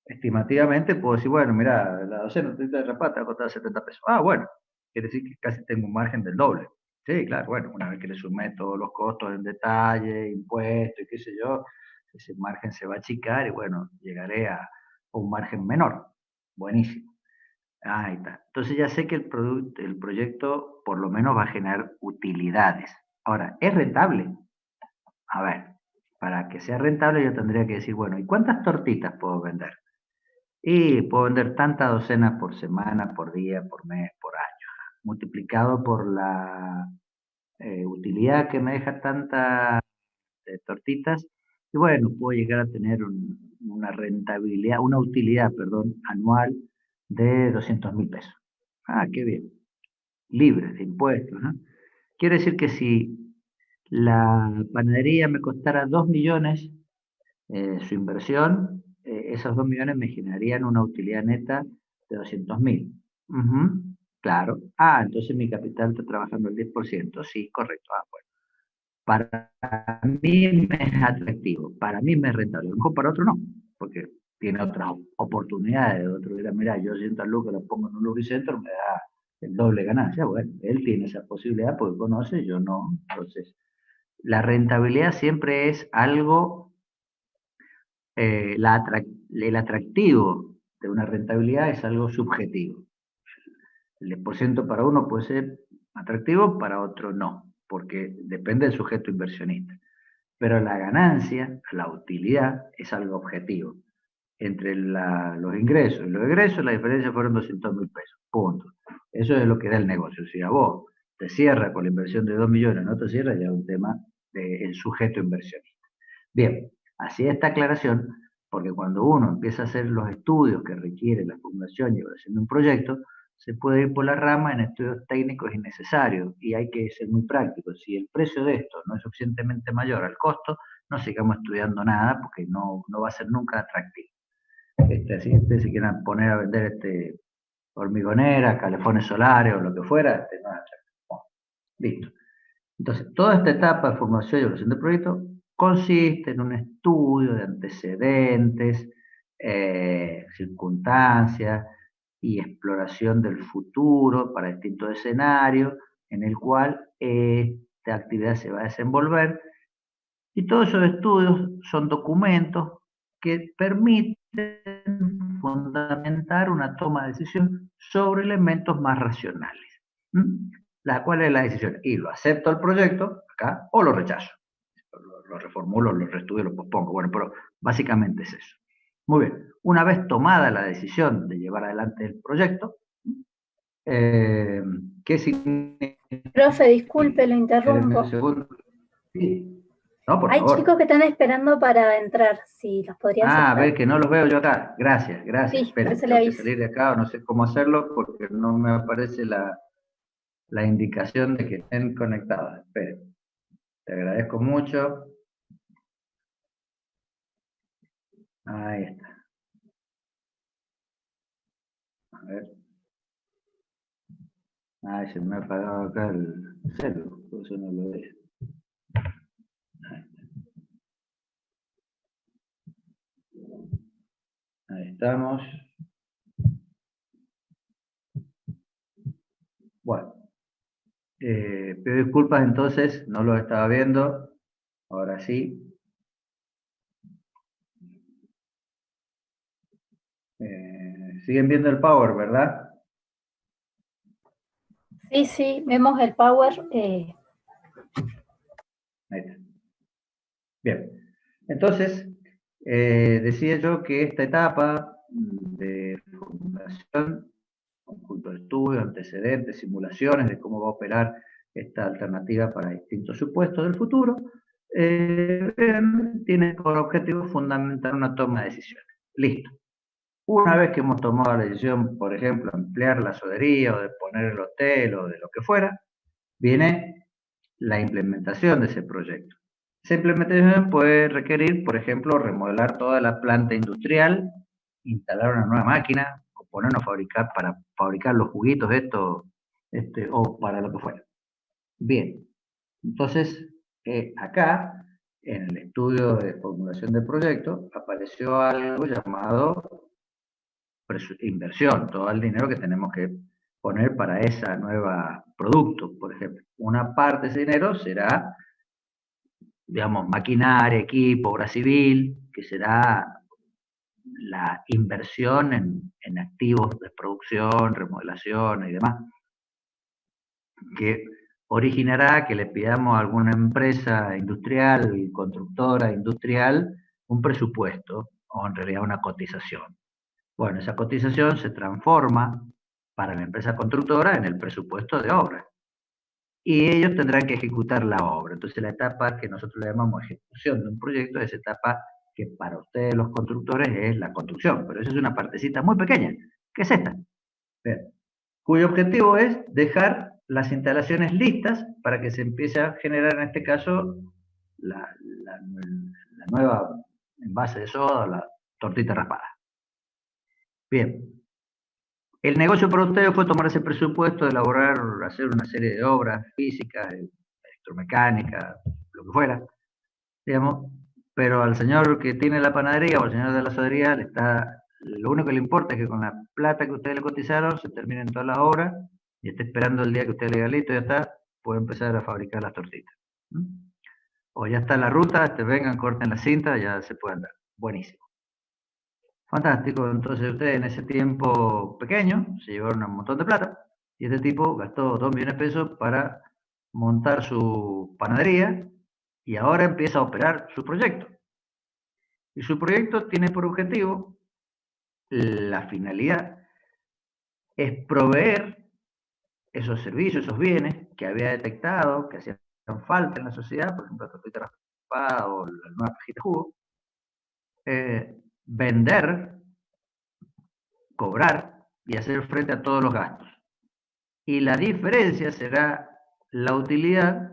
estimativamente puedo decir, bueno, mira, la docena de raspadas te va a costar 70 pesos. Ah, bueno, quiere decir que casi tengo un margen del doble. Sí, claro, bueno, una vez que le sumé todos los costos en detalle, impuestos y qué sé yo, ese margen se va a achicar y bueno, llegaré a un margen menor. Buenísimo. Ahí está. Entonces ya sé que el proyecto por lo menos va a generar utilidades. Ahora, ¿es rentable? A ver, para que sea rentable yo tendría que decir, bueno, ¿y cuántas tortitas puedo vender? Y puedo vender tantas docenas por semana, por día, por mes, por año. Multiplicado por la utilidad que me deja tantas tortitas. Y bueno, puedo llegar a tener una rentabilidad, una utilidad, perdón, anual de 200.000 pesos. Ah, qué bien. Libres de impuestos, ¿no? Quiere decir que si la panadería me costara 2 millones su inversión, esos 2 millones me generarían una utilidad neta de 200.000. Ujú, claro. Ah, entonces mi capital está trabajando el 10%. Sí, correcto. Ah, bueno. Para mí me es atractivo, para mí me es rentable. A lo mejor para otro no, porque tiene otras oportunidades. Otro dirá, mira, yo 100 lucas lo pongo en un lubricentro, me da el doble ganancia. Bueno, él tiene esa posibilidad porque conoce, yo no. Entonces, la rentabilidad siempre es algo, el atractivo de una rentabilidad es algo subjetivo. El 10% para uno puede ser atractivo, para otro no, porque depende del sujeto inversionista. Pero la ganancia, la utilidad, es algo objetivo. Entre los ingresos y los egresos, la diferencia fueron 200.000 pesos. Punto. Eso es lo que da el negocio. Si a vos te cierra con la inversión de 2 millones, no te cierra, ya es un tema del sujeto inversionista. Bien, así esta aclaración, porque cuando uno empieza a hacer los estudios que requiere la formulación y evaluación de un proyecto, se puede ir por la rama en estudios técnicos innecesarios y hay que ser muy práctico. Si el precio de esto no es suficientemente mayor al costo, no sigamos estudiando nada porque no va a ser nunca atractivo. Si ustedes se quieran poner a vender hormigoneras, calefones solares o lo que fuera, no es atractivo. Bueno, listo. Entonces, toda esta etapa de formulación y evaluación del proyecto consiste en un estudio de antecedentes, circunstancias y exploración del futuro para distintos escenarios en el cual esta actividad se va a desenvolver. Y todos esos estudios son documentos que permiten fundamentar una toma de decisión sobre elementos más racionales. ¿Cuál es la decisión? Y lo acepto el proyecto, acá, o lo rechazo. Lo reformulo, lo reestudio, lo pospongo. Bueno, pero básicamente es eso. Muy bien. Una vez tomada la decisión de llevar adelante el proyecto, ¿qué significa? Profe, disculpe, lo interrumpo. Sí. No, por Hay favor. chicos que están esperando para entrar, si los podría aceptar. A ver, que no los veo yo acá. Gracias, gracias. Sí, Espera, por eso le tengo que aviso. salir de acá, no sé cómo hacerlo porque no me aparece la indicación de que estén conectados. Espera. Te agradezco mucho. Ahí está. A ver. Ay, se me ha apagado acá el celu, por eso no lo veo. Ahí estamos. Bueno. Pido disculpas entonces, no lo estaba viendo. Ahora sí. Siguen viendo el Power, ¿verdad? Sí, sí, vemos el Power. Ahí está. Bien. Entonces, decía yo que esta etapa de formulación, conjunto de estudios, antecedentes, simulaciones de cómo va a operar esta alternativa para distintos supuestos del futuro, tiene por objetivo fundamentar una toma de decisiones. Listo. Una vez que hemos tomado la decisión, por ejemplo, ampliar la sodería o de poner el hotel o de lo que fuera, viene la implementación de ese proyecto. Esa implementación puede requerir, por ejemplo, remodelar toda la planta industrial, instalar una nueva máquina, o ponernos a fabricar para fabricar los juguitos estos, o para lo que fuera. Bien, entonces acá, en el estudio de formulación del proyecto, apareció algo llamado inversión, todo el dinero que tenemos que poner para ese nuevo producto, por ejemplo. Una parte de ese dinero será, digamos, maquinaria, equipo, obra civil, que será la inversión en activos de producción, remodelación y demás, que originará que le pidamos a alguna empresa industrial, constructora industrial, un presupuesto, o en realidad una cotización. Bueno, esa cotización se transforma para la empresa constructora en el presupuesto de obra. Y ellos tendrán que ejecutar la obra. Entonces la etapa que nosotros le llamamos ejecución de un proyecto es etapa que para ustedes los constructores es la construcción, pero eso es una partecita muy pequeña, que es esta, cuyo objetivo es dejar las instalaciones listas para que se empiece a generar en este caso la nueva envase de soda, la tortita raspada. Bien, el negocio para ustedes fue tomar ese presupuesto, elaborar, hacer una serie de obras físicas, electromecánicas, lo que fuera, digamos, pero al señor que tiene la panadería o al señor de la sodería lo único que le importa es que con la plata que ustedes le cotizaron se terminen todas las obras y esté esperando el día que usted le diga listo, ya está, puede empezar a fabricar las tortitas. O ya está la ruta, vengan, corten la cinta, ya se puede andar. Buenísimo. Fantástico, entonces ustedes en ese tiempo pequeño se llevaron un montón de plata y este tipo gastó 2 millones de pesos para montar su panadería y ahora empieza a operar su proyecto. Y su proyecto tiene por objetivo, la finalidad es proveer esos servicios, esos bienes que había detectado, que hacían falta en la sociedad, por ejemplo, la tortita raspada o la nueva pajita de jugo, vender, cobrar y hacer frente a todos los gastos. Y la diferencia será la utilidad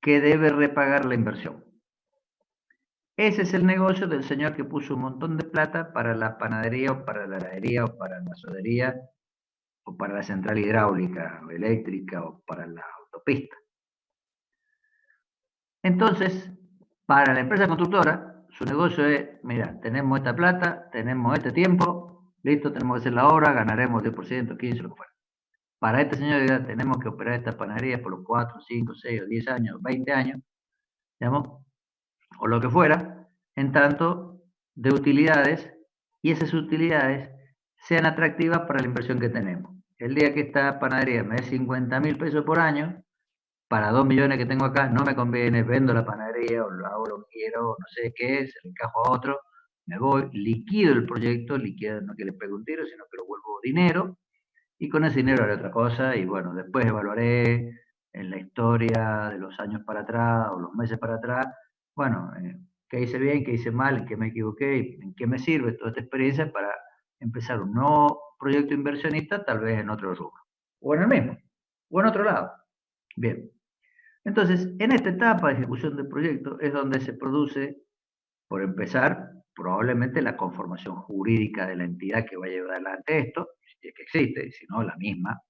que debe repagar la inversión. Ese es el negocio del señor que puso un montón de plata para la panadería o para la heladería o para la sodería o para la central hidráulica o eléctrica o para la autopista. autopista. Entonces, para la empresa constructora, su negocio es, mira, tenemos esta plata, tenemos este tiempo, listo, tenemos que hacer la obra, ganaremos 10%, 15%, lo que fuera. Para este señor, ya tenemos que operar esta panadería por los 4, 5, 6 o 10 años, 20 años, digamos, o lo que fuera, en tanto de utilidades, y esas utilidades sean atractivas para la inversión que tenemos. El día que esta panadería me dé 50.000 pesos por año, para 2 millones que tengo acá, no me conviene, vendo la panadería o lo hago lo que quiero, no sé qué, se lo encajo a otro, me voy, liquido el proyecto, liquido no que le pegue un tiro, sino que lo vuelvo dinero, y con ese dinero haré otra cosa, y bueno, después evaluaré en la historia de los años para atrás o los meses para atrás, bueno, qué hice bien, qué hice mal, en qué me equivoqué, y en qué me sirve toda esta experiencia para empezar un nuevo proyecto inversionista, tal vez en otro rubro, o en el mismo, o en otro lado. Bien. Entonces, en esta etapa de ejecución del proyecto es donde se produce, por empezar, probablemente la conformación jurídica de la entidad que va a llevar adelante esto, si es que existe, y si no, la misma,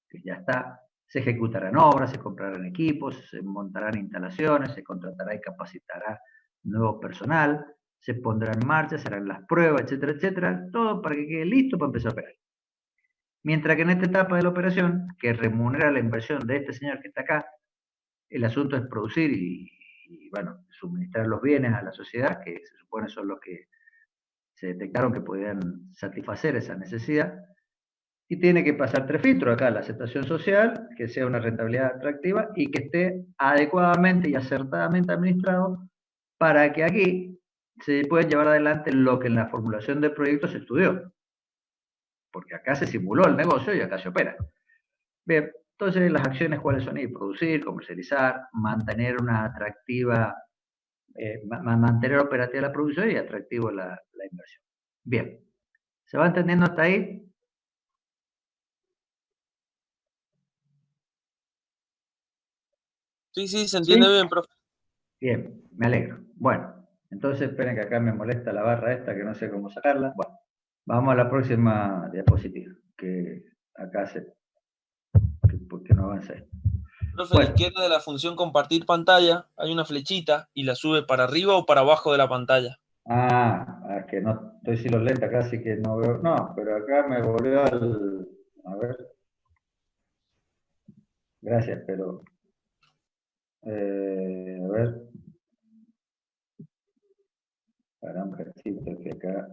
que ya está. Se ejecutarán obras, se comprarán equipos, se montarán instalaciones, se contratará y capacitará nuevo personal, se pondrá en marcha, se harán las pruebas, etcétera, etcétera, todo para que quede listo para empezar a operar. Mientras que en esta etapa de la operación, que remunera la inversión de este señor que está acá, el asunto es producir bueno, suministrar los bienes a la sociedad, que se supone son los que se detectaron que podían satisfacer esa necesidad, y tiene que pasar 3 filtros acá: la aceptación social, que sea una rentabilidad atractiva y que esté adecuadamente y acertadamente administrado para que aquí se pueda llevar adelante lo que en la formulación del proyecto se estudió, porque acá se simuló el negocio y acá se opera. Bien, entonces las acciones cuáles son: ir, producir, comercializar, mantener una atractiva, mantener operativa la producción y atractivo la inversión. Bien, ¿se va entendiendo hasta ahí? Sí, sí, se entiende bien, profe. Bien, me alegro. Bueno, entonces esperen que acá me molesta la barra esta que no sé cómo sacarla. Bueno, vamos a la próxima diapositiva, que acá porque no avanza esto. Profe, a la izquierda de la función compartir pantalla hay una flechita y la sube para arriba o para abajo de la pantalla. Es que no estoy sin los lentes acá, así que no veo. No, pero acá me volvió al. A ver. Gracias, pero. A ver. Para un cachito que acá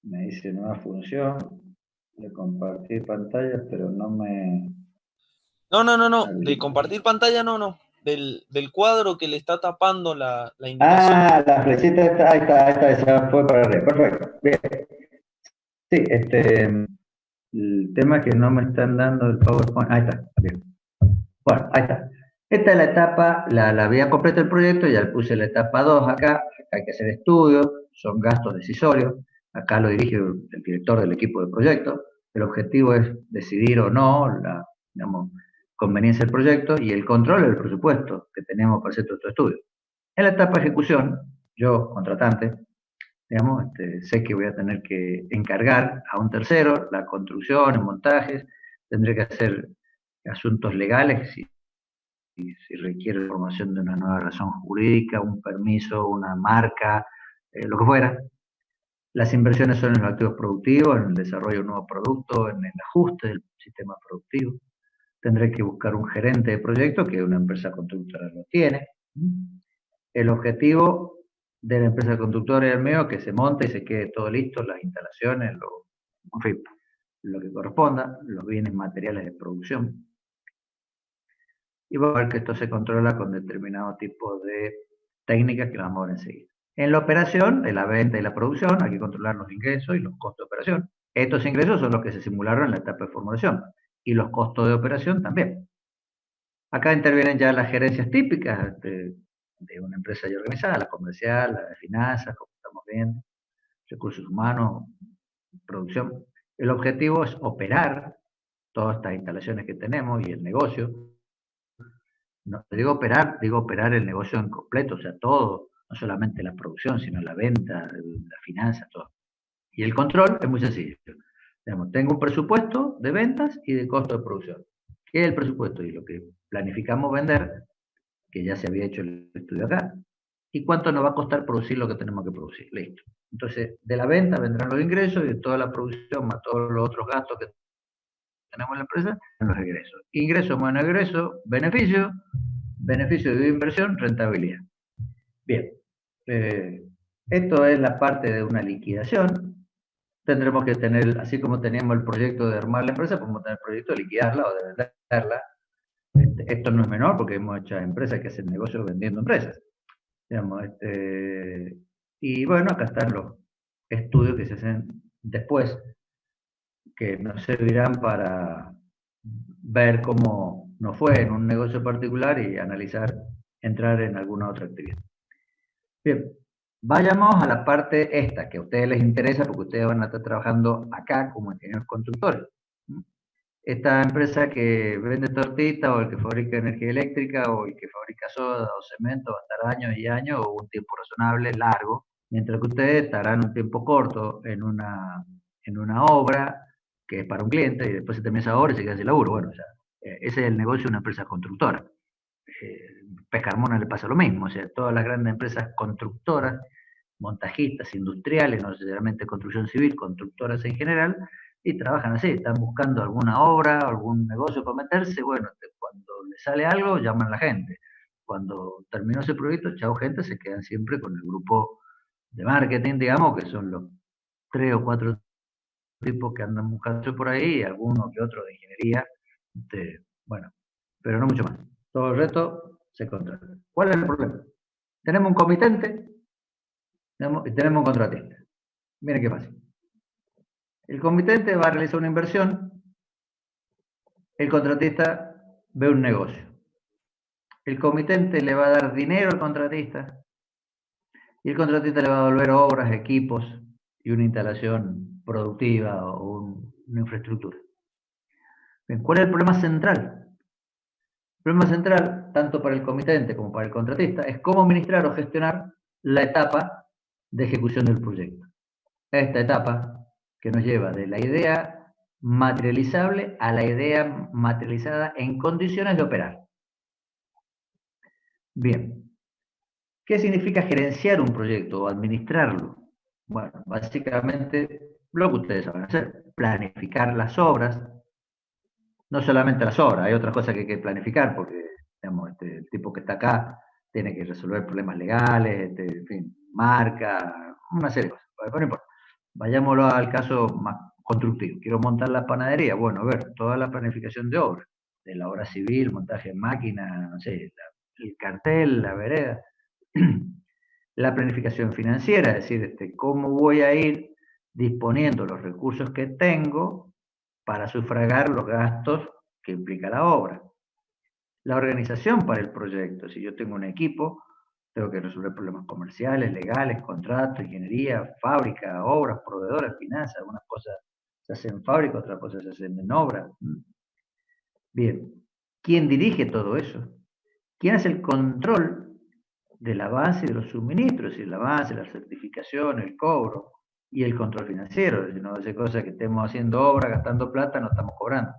me dice nueva función de compartir pantalla, pero no me. No. De compartir pantalla no. Del cuadro que le está tapando la indicación. La flechita está, ahí está, esa fue para arriba. Perfecto. Bien. Sí, el tema es que no me están dando el PowerPoint. Ahí está, bien. Bueno, ahí está. Esta es la etapa, la vía completa del proyecto, ya le puse la etapa 2 acá hay que hacer estudios, son gastos decisorios, acá lo dirige el director del equipo de proyecto, el objetivo es decidir o no la, digamos, conveniencia del proyecto y el control del presupuesto que tenemos para hacer todo estos estudios. En la etapa de ejecución, yo, contratante, digamos, sé que voy a tener que encargar a un tercero la construcción, el montaje, tendré que hacer asuntos legales si requiere formación de una nueva razón jurídica, un permiso, una marca, lo que fuera. Las inversiones son en los activos productivos, en el desarrollo de un nuevo producto, en el ajuste del sistema productivo. Tendré que buscar un gerente de proyecto, que una empresa constructora lo tiene. El objetivo de la empresa constructora y el mío, que se monte y se quede todo listo, las instalaciones, en fin, lo que corresponda, los bienes materiales de producción. Y va a ver que esto se controla con determinado tipo de técnicas que las vamos a ver enseguida. En la operación, de la venta y la producción, hay que controlar los ingresos y los costos de operación. Estos ingresos son los que se simularon en la etapa de formulación y los costos de operación también. Acá intervienen ya las gerencias típicas de una empresa ya organizada, la comercial, la de finanzas, como estamos viendo, recursos humanos, producción. El objetivo es operar todas estas instalaciones que tenemos y el negocio. No digo operar el negocio en completo, o sea, todo, no solamente la producción, sino la venta, la finanza, todo. Y el control es muy sencillo. Digamos, tengo un presupuesto de ventas y de costo de producción. ¿Qué es el presupuesto? Y lo que planificamos vender, que ya se había hecho el estudio acá, y cuánto nos va a costar producir lo que tenemos que producir. Listo. Entonces, de la venta vendrán los ingresos y de toda la producción más todos los otros gastos que tenemos en la empresa, los egresos. Ingreso menos egreso, beneficio, beneficio de inversión, rentabilidad. Bien. Esto es la parte de una liquidación. Tendremos que tener, así como teníamos el proyecto de armar la empresa, podemos tener el proyecto de liquidarla o de venderla. Esto no es menor porque hemos hecho empresas que hacen negocios vendiendo empresas. Digamos, y bueno, acá están los estudios que se hacen después, que nos servirán para ver cómo nos fue en un negocio particular y analizar, entrar en alguna otra actividad. Bien, vayamos a la parte esta, que a ustedes les interesa porque ustedes van a estar trabajando acá como ingenieros constructores. Esta empresa que vende tortita o el que fabrica energía eléctrica o el que fabrica soda o cemento va a estar años y años o un tiempo razonable, largo, mientras que ustedes estarán un tiempo corto en una obra que es para un cliente y después se termina esa obra y se queda sin laburo. Bueno, o sea, ese es el negocio de una empresa constructora. Pescarmona le pasa lo mismo, o sea, todas las grandes empresas constructoras, montajistas, industriales, no necesariamente construcción civil, constructoras en general, y trabajan así, están buscando alguna obra, algún negocio para meterse, bueno, cuando le sale algo, llaman a la gente. Cuando terminó ese proyecto, chao gente, se quedan siempre con el grupo de marketing, digamos, que son los 3 o 4 tipos que andan buscando por ahí, y alguno que otro de ingeniería, bueno, pero no mucho más. Todo el resto se contrata. ¿Cuál es el problema? Tenemos un comitente y tenemos un contratista. Miren qué fácil. El comitente va a realizar una inversión, el contratista ve un negocio. El comitente le va a dar dinero al contratista y el contratista le va a devolver obras, equipos y una instalación productiva o una infraestructura. Bien, ¿cuál es el problema central? El problema central, tanto para el comitente como para el contratista, es cómo administrar o gestionar la etapa de ejecución del proyecto. Esta etapa que nos lleva de la idea materializable a la idea materializada en condiciones de operar. Bien, ¿qué significa gerenciar un proyecto o administrarlo? Bueno, básicamente lo que ustedes saben hacer, planificar las obras, no solamente las obras, hay otras cosas que hay que planificar porque digamos, el tipo que está acá tiene que resolver problemas legales, en fin, marca, una serie de cosas, pero no importa. Vayámoslo al caso más constructivo. Quiero montar la panadería. Bueno, a ver, toda la planificación de obra, de la obra civil, montaje de máquina, no sé, el cartel, la vereda. La planificación financiera, es decir, cómo voy a ir disponiendo los recursos que tengo para sufragar los gastos que implica la obra. La organización para el proyecto, si yo tengo un equipo, tengo que resolver problemas comerciales, legales, contratos, ingeniería, fábrica, obras, proveedores, finanzas, algunas cosas se hacen en fábrica, otras cosas se hacen en obra. Bien, ¿quién dirige todo eso? ¿Quién hace el control del avance de los suministros, y el avance, la certificación, el cobro y el control financiero? Si no hace cosas que estemos haciendo obra, gastando plata, no estamos cobrando.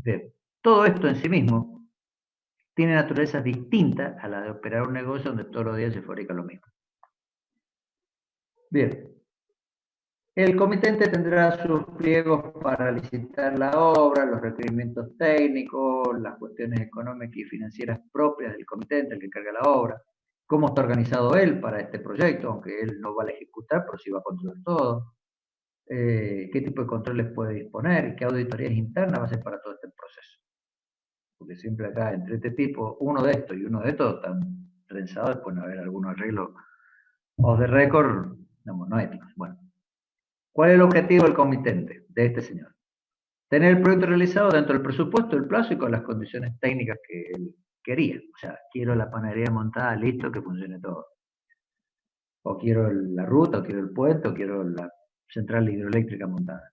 Bien, todo esto en sí mismo tiene naturaleza distinta a la de operar un negocio donde todos los días se fabrica lo mismo. Bien, el comitente tendrá sus pliegos para licitar la obra, los requerimientos técnicos, las cuestiones económicas y financieras propias del comitente, el que carga la obra, cómo está organizado él para este proyecto, aunque él no va a ejecutar, pero sí va a controlar todo, qué tipo de controles puede disponer y qué auditorías internas va a hacer para todo este proceso. Porque siempre acá, entre este tipo, uno de estos y uno de estos, están trenzados, pueden haber algunos arreglos off the record, no éticos. Bueno, ¿cuál es el objetivo del comitente, de este señor? Tener el proyecto realizado dentro del presupuesto, el plazo y con las condiciones técnicas que él quería. O sea, quiero la panadería montada, listo, que funcione todo. O quiero la ruta, o quiero el puente, o quiero la central hidroeléctrica montada.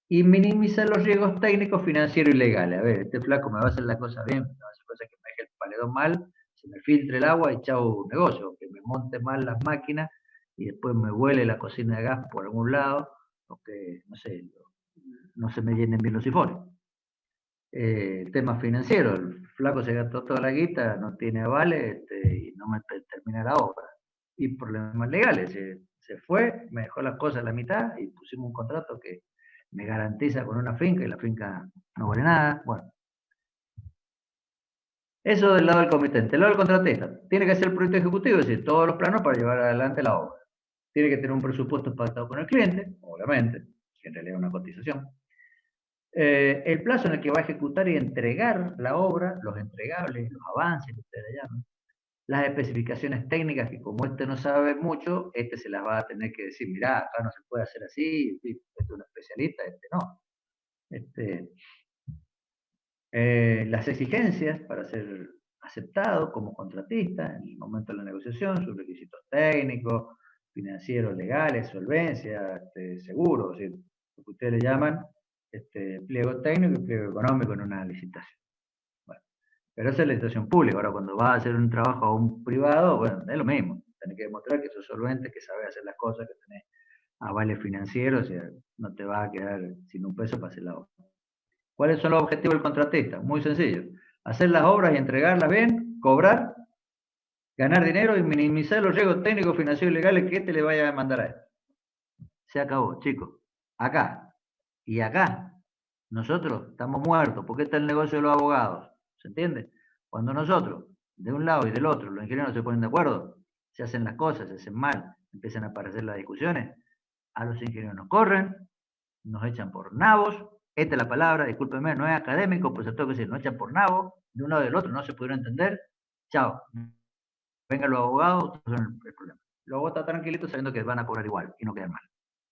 Y minimizar los riesgos técnicos, financieros y legales. A ver, este flaco me va a hacer las cosas bien, me va a hacer cosas que me deje el paredón mal, se me filtre el agua y chao negocio, que me monte mal las máquinas y después me vuele la cocina de gas por algún lado, o que, no sé, no se me llenen bien los sifones. tema financiero. El flaco se gastó toda la guita, no tiene avales y no me termina la obra. Y problemas legales. Se fue, me dejó las cosas a la mitad y pusimos un contrato que me garantiza con una finca y la finca no vale nada. Bueno. Eso del lado del comitente. Del lado del contratista, tiene que hacer el proyecto ejecutivo, es decir, todos los planos para llevar adelante la obra. Tiene que tener un presupuesto pactado con el cliente, obviamente, que en realidad es una cotización. El plazo en el que va a ejecutar y entregar la obra, los entregables, los avances que ustedes llaman, las especificaciones técnicas que como este no sabe mucho, este se las va a tener que decir, mirá, acá no se puede hacer así, este es un especialista, este no. Las exigencias para ser aceptado como contratista en el momento de la negociación, sus requisitos técnicos, financieros, legales, solvencia, seguros, lo que ustedes le llaman pliego técnico y pliego económico en una licitación. Bueno, pero esa es la licitación pública. Ahora, cuando vas a hacer un trabajo a un privado, bueno, es lo mismo. Tenés que demostrar que sos solvente, que sabes hacer las cosas, que tenés avales financieros, o sea, no te vas a quedar sin un peso para hacer la obra. ¿Cuáles son los objetivos del contratista? Muy sencillo. Hacer las obras y entregarlas bien, cobrar, ganar dinero y minimizar los riesgos técnicos, financieros y legales que le vaya a mandar a él. Se acabó, chicos. Acá y acá, nosotros estamos muertos, porque está el negocio de los abogados. ¿Se entiende? Cuando nosotros, de un lado y del otro, los ingenieros no se ponen de acuerdo, se hacen las cosas, se hacen mal, empiezan a aparecer las discusiones, a los ingenieros nos corren, nos echan por nabos. Esta es la palabra, discúlpenme, no es académico, pues se tengo que decir, nos echan por nabos, de un lado y del otro, no se pudieron entender. Chao. Vengan los abogados, ustedes son el problema. Los abogados están tranquilitos sabiendo que van a cobrar igual y no quedan mal.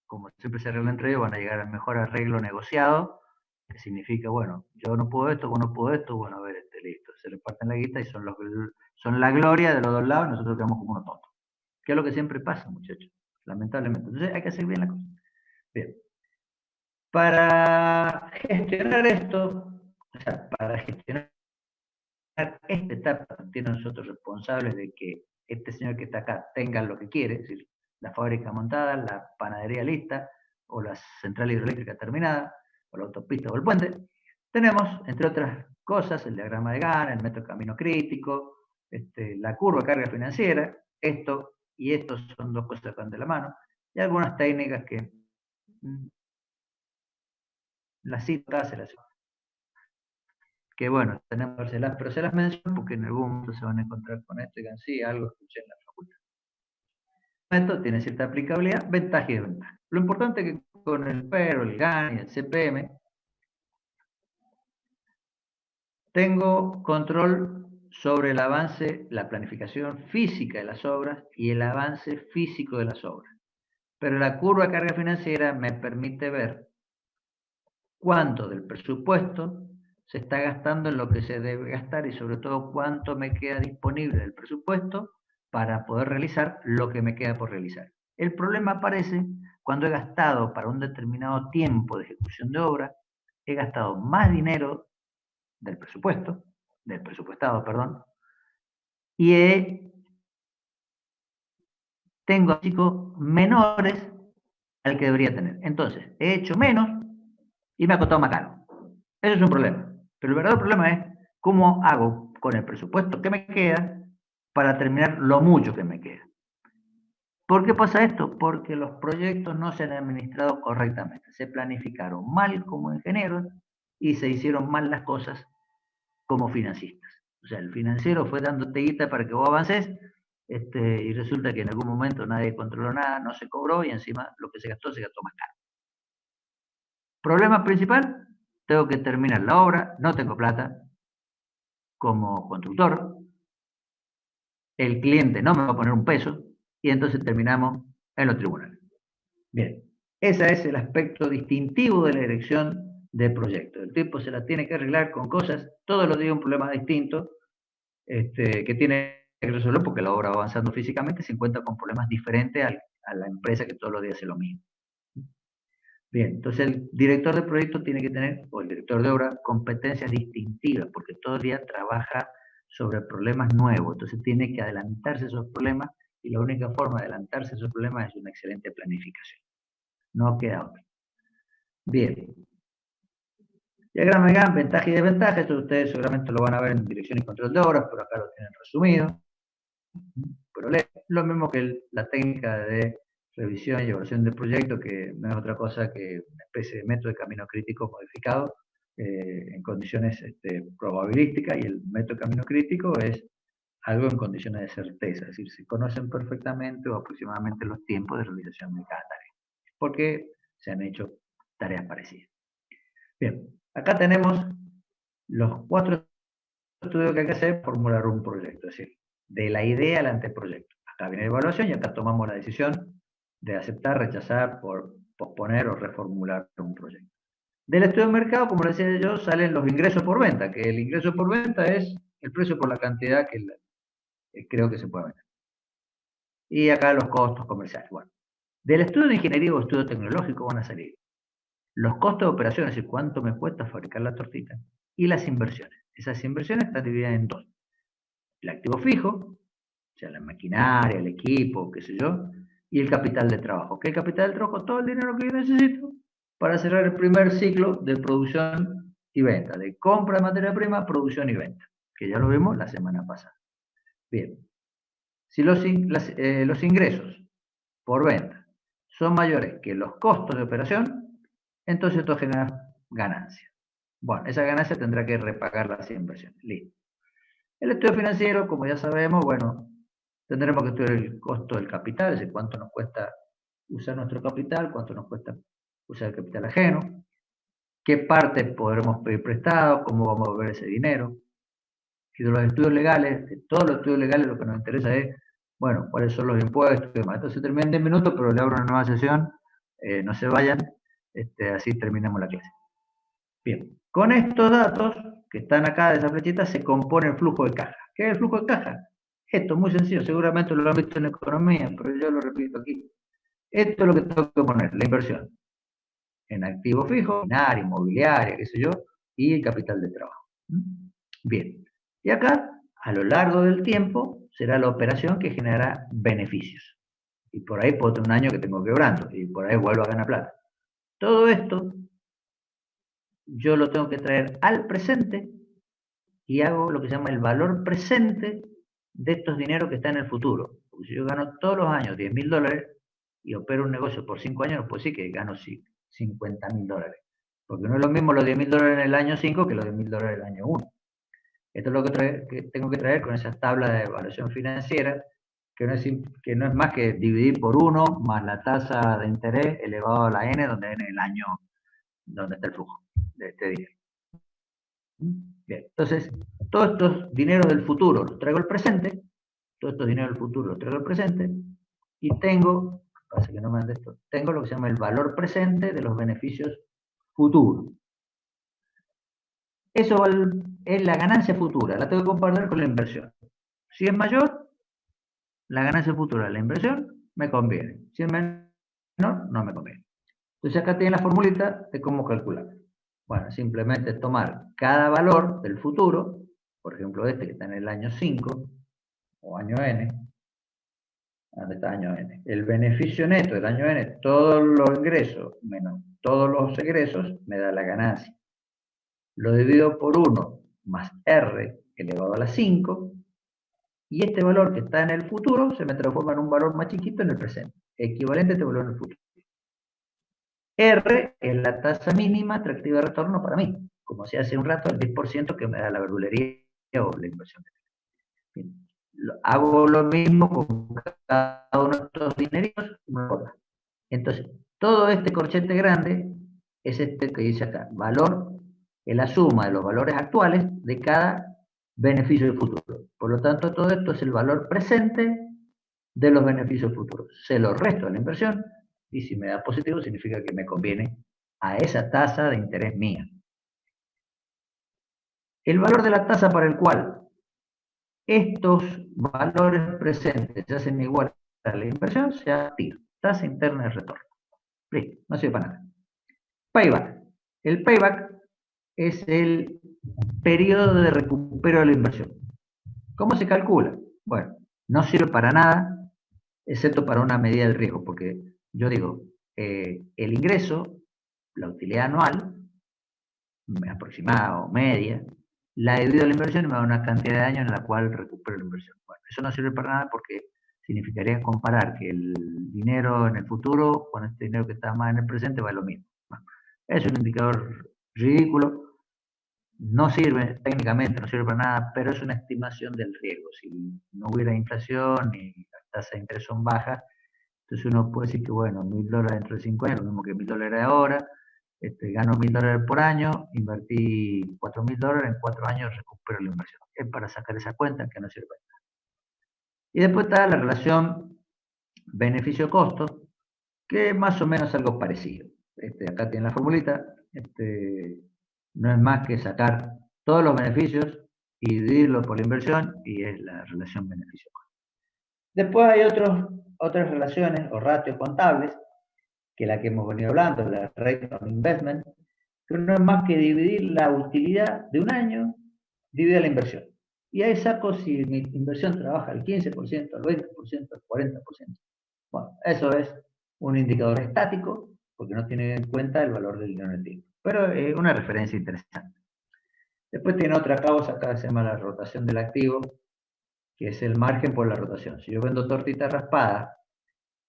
Como siempre se arregla entre ellos, van a llegar al mejor arreglo negociado, que significa, bueno, yo no puedo esto, vos no puedo esto, bueno, a ver, listo. Se reparten la guita y son la gloria de los dos lados y nosotros quedamos como unos tontos. Que es lo que siempre pasa, muchachos, lamentablemente. Entonces hay que hacer bien la cosa. Bien. Para gestionar esto, o sea, para gestionar esta etapa, tienen nosotros responsables de que este señor que está acá tenga lo que quiere, es decir, la fábrica montada, la panadería lista, o la central hidroeléctrica terminada, o la autopista o el puente. Tenemos, entre otras cosas, el diagrama de Gantt, el metro camino crítico, la curva de carga financiera, esto y esto son dos cosas que van de la mano, y algunas técnicas que las citas se las que bueno, tenemos que hacerlas, pero se las menciono porque en algún momento se van a encontrar con esto y digan, sí, algo escuché en la facultad. Esto tiene cierta aplicabilidad, ventaja y desventaja. Lo importante es que con el PERO, el GAN y el CPM tengo control sobre el avance, la planificación física de las obras y el avance físico de las obras. Pero la curva de carga financiera me permite ver cuánto del presupuesto se está gastando en lo que se debe gastar y sobre todo cuánto me queda disponible del presupuesto para poder realizar lo que me queda por realizar. El problema aparece cuando he gastado para un determinado tiempo de ejecución de obra, he gastado más dinero del presupuestado, perdón, y tengo chicos menores al que debería tener. Entonces, he hecho menos y me ha costado más caro. Eso es un problema. Pero el verdadero problema es cómo hago con el presupuesto que me queda para terminar lo mucho que me queda. ¿Por qué pasa esto? Porque los proyectos no se han administrado correctamente. Se planificaron mal como ingenieros y se hicieron mal las cosas como financistas. O sea, el financiero fue dándote guita para que vos avances y resulta que en algún momento nadie controló nada, no se cobró y encima lo que se gastó más caro. Problema principal, tengo que terminar la obra, no tengo plata como constructor, el cliente no me va a poner un peso y entonces terminamos en los tribunales. Bien, ese es el aspecto distintivo de la dirección de proyectos. El tipo se la tiene que arreglar con cosas, todos los días un problema distinto que tiene que resolver porque la obra va avanzando físicamente, se encuentra con problemas diferentes a la empresa que todos los días hace lo mismo. Bien, entonces el director de proyecto tiene que tener, o el director de obra, competencias distintivas, porque todo el día trabaja sobre problemas nuevos, entonces tiene que adelantarse a esos problemas, y la única forma de adelantarse a esos problemas es una excelente planificación. No queda otra. Bien. Diagrama de Gantt, ventaja y desventaja, eso ustedes seguramente lo van a ver en dirección y control de obras, pero acá lo tienen resumido. Pero lo mismo que la técnica de revisión y evaluación del proyecto, que no es otra cosa que una especie de método de camino crítico modificado en condiciones probabilísticas, y el método de camino crítico es algo en condiciones de certeza, es decir, se conocen perfectamente o aproximadamente los tiempos de realización de cada tarea, porque se han hecho tareas parecidas. Bien, acá tenemos los 4 estudios que hay que hacer para formular un proyecto, es decir, de la idea al anteproyecto. Acá viene la evaluación y acá tomamos la decisión de aceptar, rechazar, posponer o reformular un proyecto. Del estudio de mercado, como les decía yo, salen los ingresos por venta, que el ingreso por venta es el precio por la cantidad que creo que se puede vender. Y acá los costos comerciales. Bueno, del estudio de ingeniería o estudio tecnológico van a salir los costos de operaciones, es decir, cuánto me cuesta fabricar la tortita, y las inversiones. Esas inversiones están divididas en dos. El activo fijo, o sea, la maquinaria, el equipo, qué sé yo, y el capital de trabajo. ¿Qué es el capital de trabajo? Todo el dinero que yo necesito para cerrar el primer ciclo de producción y venta, de compra de materia prima, producción y venta, que ya lo vimos la semana pasada. Bien, si los ingresos por venta son mayores que los costos de operación, entonces esto genera ganancia. Bueno, esa ganancia tendrá que repagar las inversiones. Listo. El estudio financiero, como ya sabemos, bueno, tendremos que estudiar el costo del capital, es decir, cuánto nos cuesta usar nuestro capital, cuánto nos cuesta usar el capital ajeno, qué parte podremos pedir prestado, cómo vamos a ver ese dinero. Y de los estudios legales, de todos los estudios legales, lo que nos interesa es, bueno, cuáles son los impuestos y demás. Esto se termina en 10 minutos, pero le abro una nueva sesión, no se vayan, así terminamos la clase. Bien, con estos datos que están acá de esa flechita se compone el flujo de caja. ¿Qué es el flujo de caja? Esto es muy sencillo, seguramente lo han visto en economía, pero yo lo repito aquí. Esto es lo que tengo que poner, la inversión en activo fijo, binaria, inmobiliaria, qué sé yo, y el capital de trabajo. Bien, y acá, a lo largo del tiempo, será la operación que generará beneficios. Y por ahí puedo tener un año que tengo quebrando, y por ahí vuelvo a ganar plata. Todo esto yo lo tengo que traer al presente y hago lo que se llama el valor presente de estos dineros que están en el futuro. Porque si yo gano todos los años $10.000 y opero un negocio por 5 años, no puedo decir que gano $50.000. Porque no es lo mismo los $10.000 en el año 5 que los $10.000 en el año 1. Esto es lo que tengo que traer con esa tabla de evaluación financiera, que no es más que dividir por 1 más la tasa de interés elevado a la n, donde n es el año donde está el flujo de este dinero. Bien, entonces, todos estos dineros del futuro los traigo al presente, todos estos dineros del futuro los traigo al presente, y tengo, pasa que no me ande esto, tengo lo que se llama el valor presente de los beneficios futuros. Eso es la ganancia futura, la tengo que comparar con la inversión. Si es mayor, la ganancia futura de la inversión me conviene. Si es menor, no me conviene. Entonces acá tienen la formulita de cómo calcular. Bueno, simplemente tomar cada valor del futuro, por ejemplo este que está en el año 5, o año n, ¿dónde está año n? El beneficio neto del año n, todos los ingresos menos todos los egresos, me da la ganancia. Lo divido por 1 más r elevado a la 5, y este valor que está en el futuro se me transforma en un valor más chiquito en el presente, equivalente a este valor en el futuro. R es la tasa mínima atractiva de retorno para mí, como se hace un rato, el 10% que me da la verdulería o la inversión. Bien. Hago lo mismo con cada uno de estos dineritos. Entonces, todo este corchete grande es este que dice acá, valor, es la suma de los valores actuales de cada beneficio futuro. Por lo tanto, todo esto es el valor presente de los beneficios futuros. Se lo resto a la inversión, y si me da positivo significa que me conviene a esa tasa de interés mía. El valor de la tasa para el cual estos valores presentes se hacen igual a la inversión se llama TIR, tasa interna de retorno. Listo, no sirve para nada. Payback. El payback es el periodo de recupero de la inversión. ¿Cómo se calcula? Bueno, no sirve para nada, excepto para una medida del riesgo, porque yo digo, el ingreso, la utilidad anual, aproximada o media, la divido la inversión y me da una cantidad de años en la cual recupero la inversión. Bueno, eso no sirve para nada porque significaría comparar que el dinero en el futuro con este dinero que está más en el presente vale lo mismo. Bueno, es un indicador ridículo, no sirve técnicamente, no sirve para nada, pero es una estimación del riesgo. Si no hubiera inflación y las tasas de interés son bajas, entonces uno puede decir que, bueno, $1000 dentro de 5 años, lo mismo que $1000 ahora, gano $1000 por año, invertí $4000, en 4 años recupero la inversión. Es para sacar esa cuenta que no sirve para nada. Y después está la relación beneficio-costo, que es más o menos algo parecido. Acá tiene la formulita, no es más que sacar todos los beneficios y dividirlo por la inversión, y es la relación beneficio-costo. Después hay otras relaciones o ratios contables, que la que hemos venido hablando, la rate of investment, que no es más que dividir la utilidad de un año, divide la inversión. Y ahí saco si mi inversión trabaja al 15%, al 20%, al 40%. Bueno, eso es un indicador estático, porque no tiene en cuenta el valor del dinero en el tiempo. Pero es una referencia interesante. Después tiene otra causa, acá se llama la rotación del activo, que es el margen por la rotación. Si yo vendo tortitas raspadas,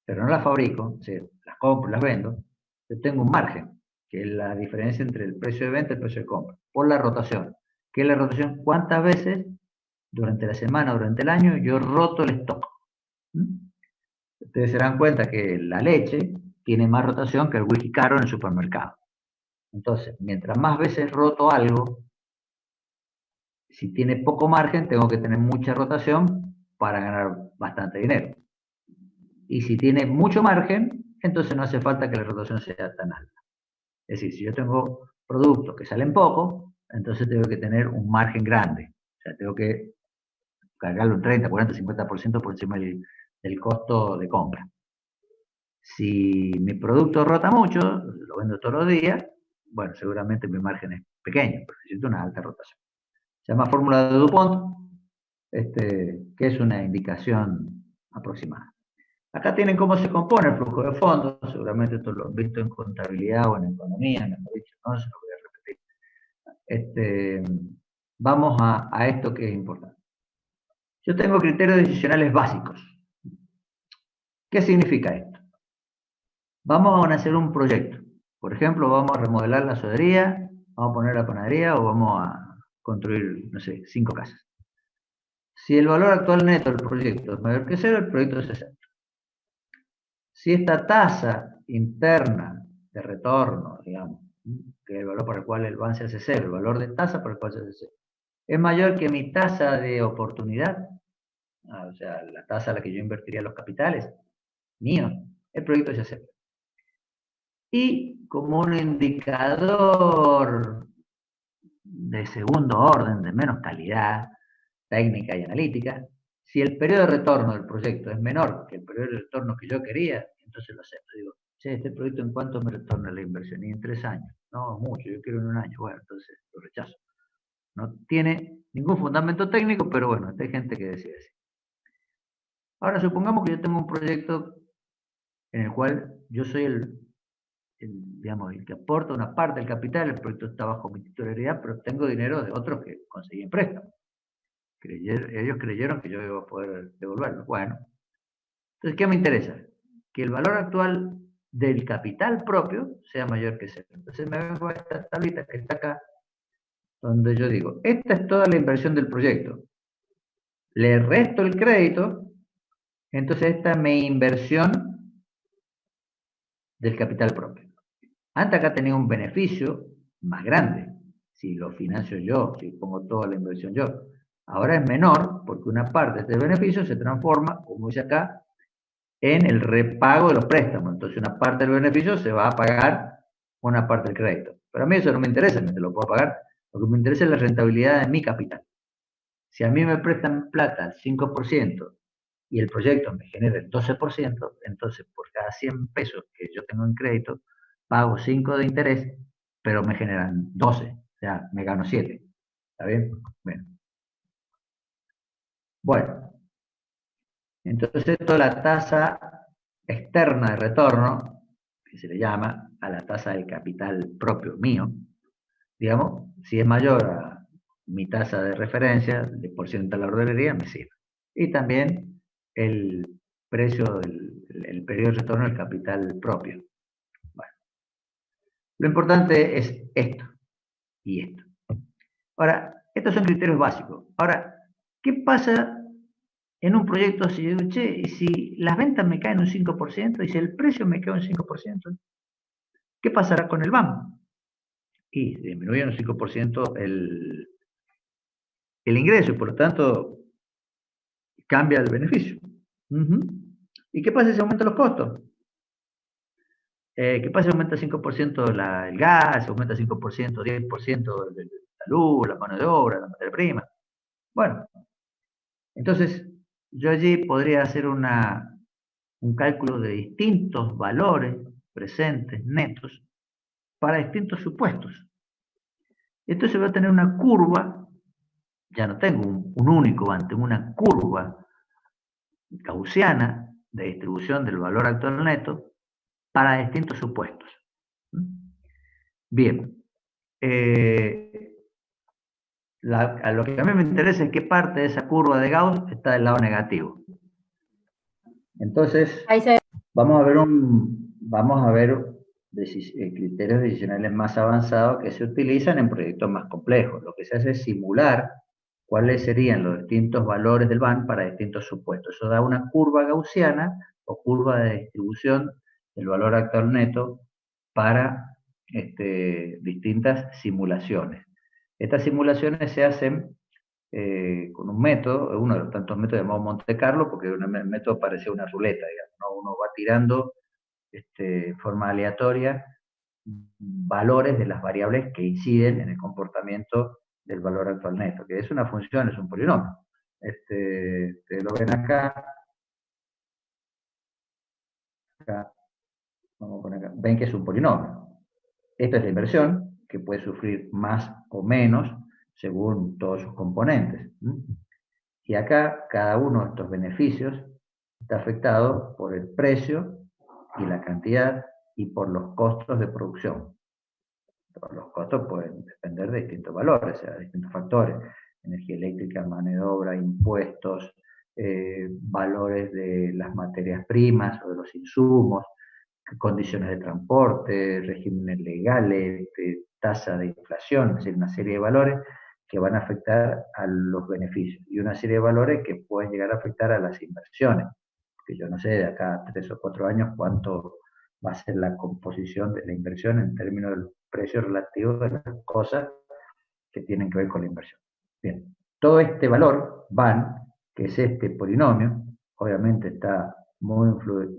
pero no las fabrico, o sea, las compro, las vendo, yo tengo un margen, que es la diferencia entre el precio de venta y el precio de compra, por la rotación. ¿Qué es la rotación? ¿Cuántas veces durante la semana, durante el año, yo roto el stock? Ustedes se dan cuenta que la leche tiene más rotación que el whisky caro en el supermercado. Entonces, mientras más veces roto algo, si tiene poco margen, tengo que tener mucha rotación para ganar bastante dinero. Y si tiene mucho margen, entonces no hace falta que la rotación sea tan alta. Es decir, si yo tengo productos que salen poco, entonces tengo que tener un margen grande. O sea, tengo que cargarlo un 30, 40, 50% por encima del costo de compra. Si mi producto rota mucho, lo vendo todos los días, bueno, seguramente mi margen es pequeño, porque necesito una alta rotación. Se llama fórmula de DuPont, que es una indicación aproximada. Acá tienen cómo se compone el flujo de fondos, seguramente esto lo han visto en contabilidad o en economía, mejor dicho, no se lo voy a repetir. Vamos a esto que es importante. Yo tengo criterios decisionales básicos. ¿Qué significa esto? Vamos a hacer un proyecto. Por ejemplo, vamos a remodelar la sodería, vamos a poner la panadería o vamos a construir, no sé, 5 casas. Si el valor actual neto del proyecto es mayor que 0, el proyecto es 60. Si esta tasa interna de retorno, digamos, que es el valor por el cual el avance hace 0, el valor de tasa por el cual se hace 0, es mayor que mi tasa de oportunidad, o sea, la tasa a la que yo invertiría los capitales, mío, el proyecto se acepta. Y como un indicador de segundo orden, de menos calidad técnica y analítica, si el periodo de retorno del proyecto es menor que el periodo de retorno que yo quería, entonces lo acepto. Digo, che, este proyecto ¿en cuánto me retorna la inversión? Y en 3 años. No, mucho, yo quiero en 1 año. Bueno, entonces lo rechazo. No tiene ningún fundamento técnico, pero bueno, hay gente que decide así. Ahora, supongamos que yo tengo un proyecto en el cual yo soy digamos, el que aporta una parte del capital, el proyecto está bajo mi titularidad, pero tengo dinero de otros que conseguí en préstamo. Ellos creyeron que yo iba a poder devolverlo. Bueno, entonces, ¿qué me interesa? Que el valor actual del capital propio sea mayor que 0. Entonces me vengo a esta tablita que está acá, donde yo digo, esta es toda la inversión del proyecto. Le resto el crédito, entonces esta es mi inversión del capital propio. Antes acá tenía un beneficio más grande, si lo financio yo, si pongo toda la inversión yo. Ahora es menor, porque una parte de este beneficio se transforma, como dice acá, en el repago de los préstamos. Entonces una parte del beneficio se va a pagar una parte del crédito. Pero a mí eso no me interesa, me lo puedo pagar. Lo que me interesa es la rentabilidad de mi capital. Si a mí me prestan plata al 5% y el proyecto me genera el 12%, entonces por cada 100 pesos que yo tengo en crédito, pago 5 de interés, pero me generan 12, o sea, me gano 7. ¿Está bien? Bueno, entonces toda la tasa externa de retorno, que se le llama a la tasa del capital propio mío, digamos, si es mayor a mi tasa de referencia, el porcentaje de la ordenería, me sirve. Y también el precio, el periodo de retorno del capital propio. Bueno, lo importante es esto y esto. Ahora, estos son criterios básicos. Ahora, ¿qué pasa en un proyecto si yo digo, che, y si las ventas me caen un 5% y si el precio me cae un 5%? ¿Qué pasará con el BAM? Y disminuye un 5% el ingreso y por lo tanto cambia el beneficio. ¿Y qué pasa si aumentan los costos? ¿Qué pasa si aumenta 5% el gas, aumenta 5%, 10% la luz, la mano de obra, la materia prima? Bueno, entonces yo allí podría hacer un cálculo de distintos valores presentes, netos, para distintos supuestos. Entonces voy a tener una curva, ya no tengo un único van, tengo una curva gaussiana de distribución del valor actual neto para distintos supuestos. Bien, a lo que a mí me interesa es qué parte de esa curva de Gauss está del lado negativo. Entonces, vamos a ver criterios decisionales más avanzados que se utilizan en proyectos más complejos. Lo que se hace es simular cuáles serían los distintos valores del BAN para distintos supuestos. Eso da una curva gaussiana o curva de distribución del valor actual neto para distintas simulaciones. Estas simulaciones se hacen con un método, uno de los tantos métodos llamado Monte Carlo, porque un método parecía una ruleta, digamos, ¿no? Uno va tirando de forma aleatoria valores de las variables que inciden en el comportamiento del valor actual neto, que es una función, es un polinomio. Ustedes lo ven acá. Vamos a poner acá. Ven que es un polinomio. Esta es la inversión, que puede sufrir más o menos según todos sus componentes. Y acá, cada uno de estos beneficios está afectado por el precio y la cantidad y por los costos de producción. Los costos pueden depender de distintos valores, o sea, de distintos factores. Energía eléctrica, mano de obra, impuestos, valores de las materias primas o de los insumos, condiciones de transporte, regímenes legales, tasa de inflación, es decir, una serie de valores que van a afectar a los beneficios y una serie de valores que pueden llegar a afectar a las inversiones, que yo no sé de acá a 3 o 4 años cuánto va a ser la composición de la inversión en términos de los precios relativos de las cosas que tienen que ver con la inversión. Bien, todo este valor, BAN, que es este polinomio, obviamente está muy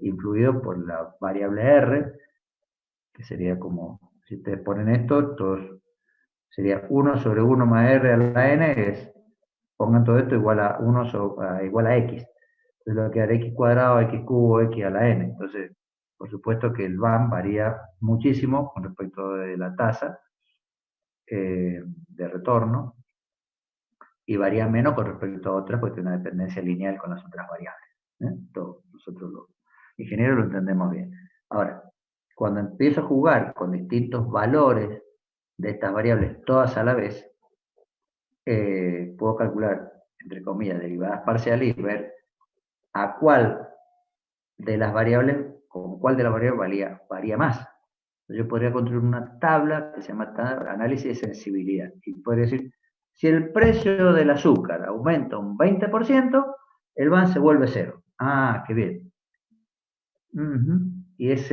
influido por la variable R, que sería como, si ustedes ponen esto, sería 1 sobre 1 más R a la N, pongan todo esto igual a 1 igual a X. Entonces lo que va a quedar X cuadrado, X cubo, X a la N. Entonces, por supuesto que el BAM varía muchísimo con respecto de la tasa de retorno, y varía menos con respecto a otras porque tiene una dependencia lineal con las otras variables. Nosotros los ingenieros lo entendemos bien. Ahora, cuando empiezo a jugar con distintos valores de estas variables todas a la vez, puedo calcular, entre comillas, derivadas parciales y ver a cuál de las variables, con cuál de las variables varía más. Entonces yo podría construir una tabla que se llama análisis de sensibilidad. Y podría decir, si el precio del azúcar aumenta un 20%, el BAN se vuelve cero. Ah, qué bien. Y es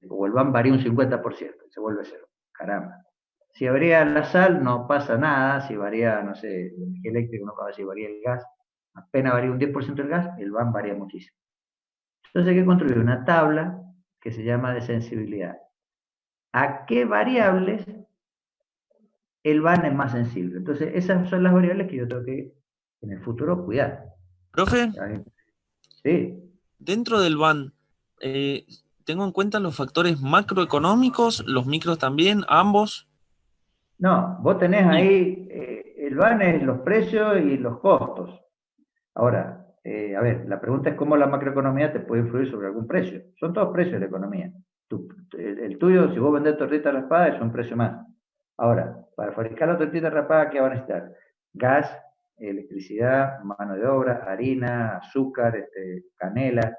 o el BAN varía un 50%, se vuelve cero. Caramba. Si varía la sal, no pasa nada. Si varía, no sé, la energía eléctrica, no pasa. Si varía el gas, apenas varía un 10% el gas, el BAN varía muchísimo. Entonces hay que construir una tabla que se llama de sensibilidad. ¿A qué variables el BAN es más sensible? Entonces, esas son las variables que yo tengo que, en el futuro, cuidar. Profe, sí. Dentro del BAN, ¿tengo en cuenta los factores macroeconómicos, los micros también, ambos? No, vos tenés ahí, el BAN es los precios y los costos. Ahora, a ver, la pregunta es cómo la macroeconomía te puede influir sobre algún precio. Son todos precios de la economía. El tuyo, si vos vendés tortita a la espada, es un precio más. Ahora, para fabricar la tortita rapada, ¿qué van a necesitar? Gas, electricidad, mano de obra, harina, azúcar, canela.